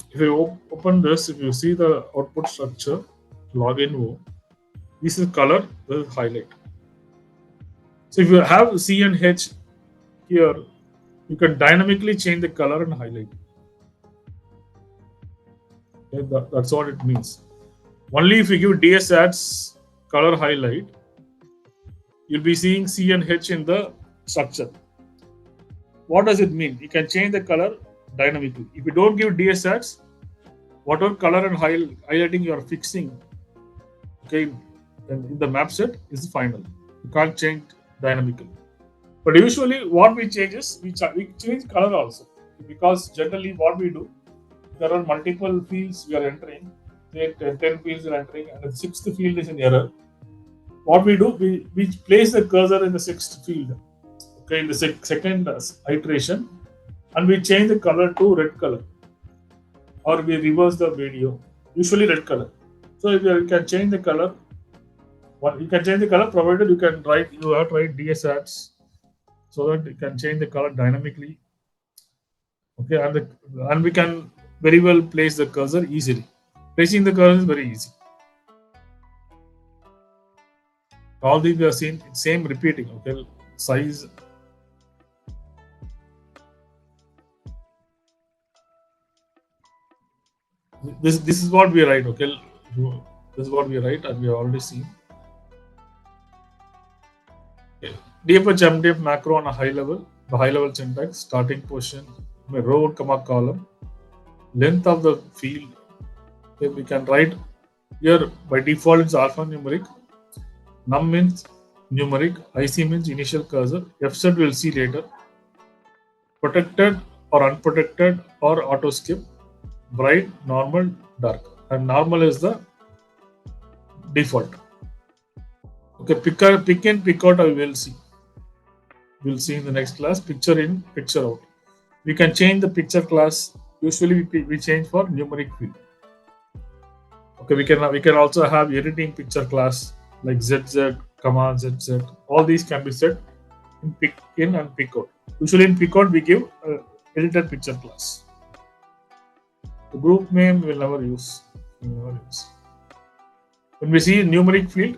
If you open this, if you see the output structure, login row, this is color, this is highlight. So if you have C and H here, you can dynamically change the color and highlight. Okay, that's what it means. Only if you give DSADS color highlight, you'll be seeing C and H in the structure. What does it mean? You can change the color dynamically. If you don't give DSADS, whatever color and highlighting you are fixing, okay, in the map set is final. You can't change dynamically. But usually, what we change is we change color also, because generally what we do, there are multiple fields we are entering. 10 fields we are entering, and the 6th field is in error. What we do, we place the cursor in the 6th field, okay, in the second iteration, and we change the color to red color, or we reverse the video, usually red color. So if you can change the color, you can change the color provided you have to write DSADS so that you can change the color dynamically. Okay, and we can very well place the cursor easily. Placing the cursor is very easy. All these we have seen, same repeating. Okay, size. This is what we write. Okay, this is what we write, and we have already seen. Okay. DFH macro on a high level. The high level syntax: starting position, row, comma, column, length of the field. Okay, we can write here by default it's alphanumeric. Num means numeric. IC means initial cursor. FZ we'll see later. Protected or unprotected or auto skip. Bright, normal, dark. And normal is the default. Okay, pick in, pick out, I will see. We'll see in the next class. Picture in, picture out. We can change the picture class. Usually we change for numeric field. Okay, we can also have editing picture class like ZZ, comma, ZZ. All these can be set in pick in and pick out. Usually in pick out we give edited picture class. The group name we'll never use. When we see numeric field,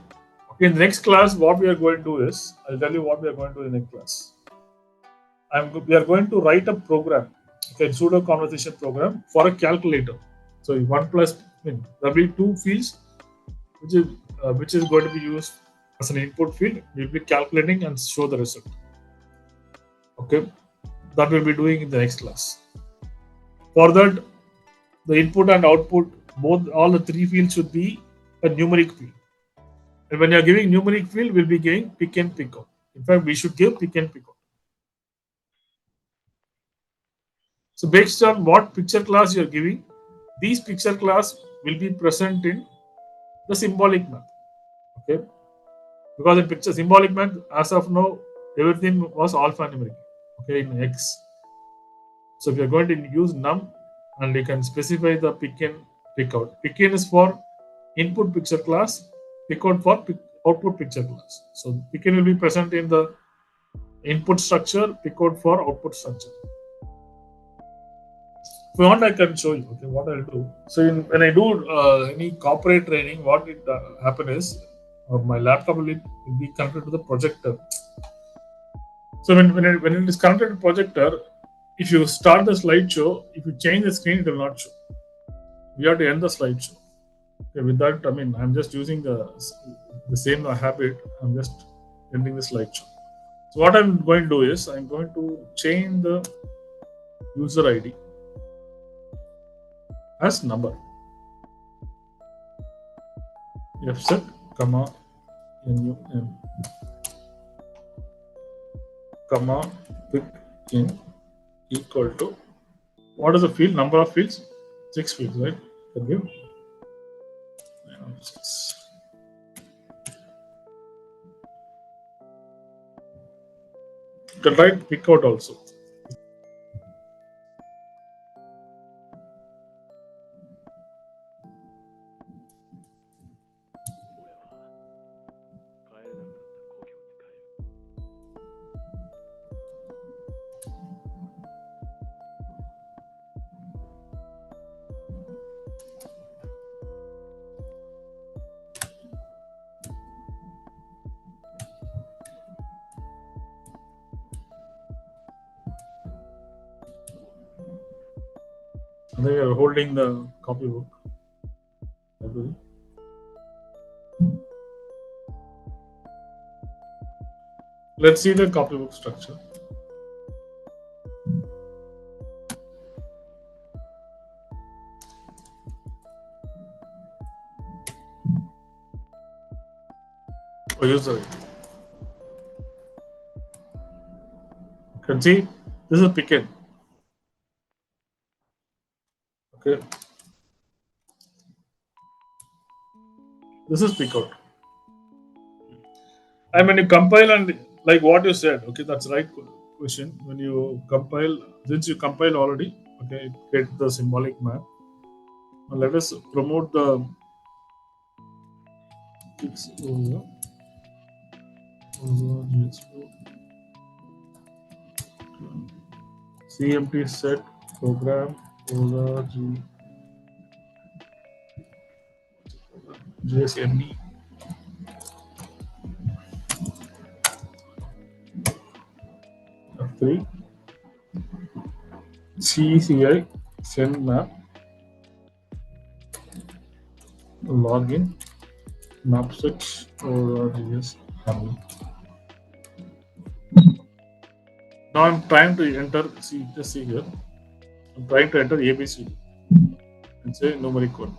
okay, in the next class, what we are going to do is, I'll tell you what we are going to do in the next class. We are going to write a program, okay, pseudo conversation program for a calculator. So 1 plus, there will be 2 fields, which is going to be used as an input field. We'll be calculating and show the result. Okay, that we'll be doing in the next class. For that, the input and output, all the 3 fields should be a numeric field. And when you are giving numeric field, we'll be giving pick and pick out. In fact, we should give pick and pick out. So based on what picture class you are giving, these picture class will be present in the symbolic map. Okay, because in picture symbolic map, as of now, everything was alphanumeric. okay, in X. So we are going to use num, and you can specify the pick in, pick out. Pick in is for input picture class, pick out for output picture class. So pick in will be present in the input structure, pick out for output structure. If you want, I can show you. Okay, what I'll do. So when I do any corporate training, what it happen is my laptop will be connected to the projector. So when it is connected to projector, if you start the slideshow, if you change the screen, it will not show. We have to end the slideshow. Okay, with that, I mean, I'm just using the same habit. I'm just ending the slideshow. So what I'm going to do is I'm going to change the user ID as number. Fset, comma, NUM, comma, pick in equal to, what is the field? Number of fields? 6 fields, right? Can you? 6. You can write pick out also. They are holding the copybook. Let's see the copybook structure. User. You can see this is a pick in. Okay. This is pick out. And when you compile and like what you said, okay, that's right question. When you compile, since you compile already, okay, get the symbolic map. Now let us promote the CMT set program JSME F3 CCI send map login Mapset or JSME. Now I'm trying to enter, just see here. I'm trying to enter ABCD and say numeric code.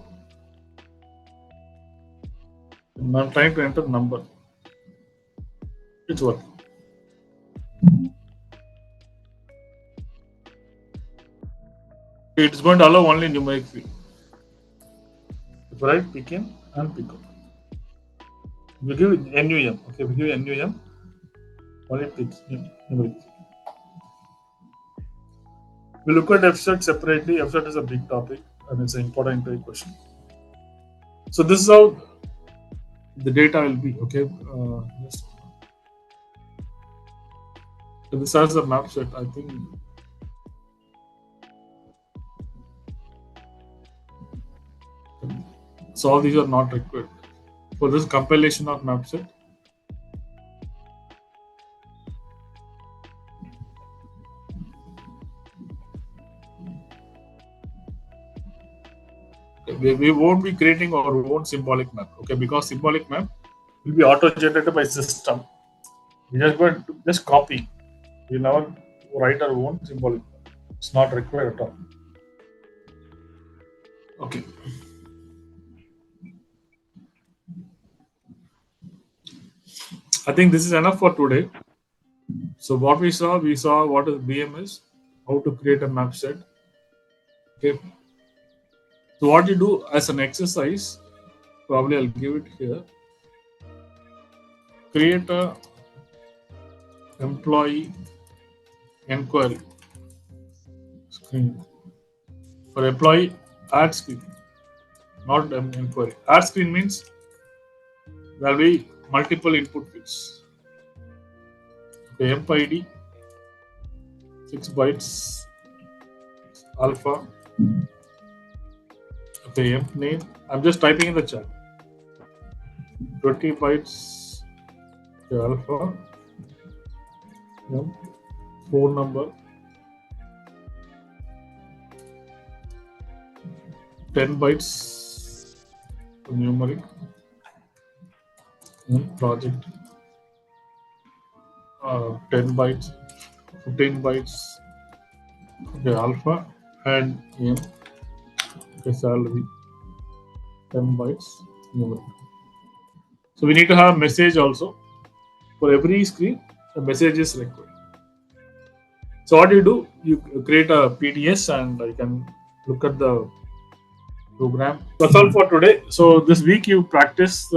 And I'm trying to enter number. It's working. It's going to allow only numeric field. If I write pick in and pick out. We give it NUM. Okay, we give NUM. Only pick numeric. We look at Fset separately. Fset is a big topic and it's an important question. So this is how the data will be. Okay, so this has a map set. I think so. All these are not required for this compilation of map set. We won't be creating our own symbolic map, okay? Because symbolic map will be auto-generated by system. We just going to just copy. We never write our own symbolic map. It's not required at all. Okay. I think this is enough for today. So what we saw what is BMS, how to create a map set. Okay. So what you do as an exercise, probably I'll give it here. Create a employee Enquiry screen. For employee, add screen, not inquiry. Add screen means there will be multiple input fields. Okay, emp ID 6 bytes alpha. Okay, emp name. I'm just typing in the chat. 20 bytes alpha. Emp phone number. 10 bytes numeric. Project. 10 bytes. 15 bytes. Okay, alpha and M. Okay, salary. 10 bytes numeric. So we need to have message also. For every screen, a message is required. So what do? You create a PDS and you can look at the program. That's all for today. So this week you practice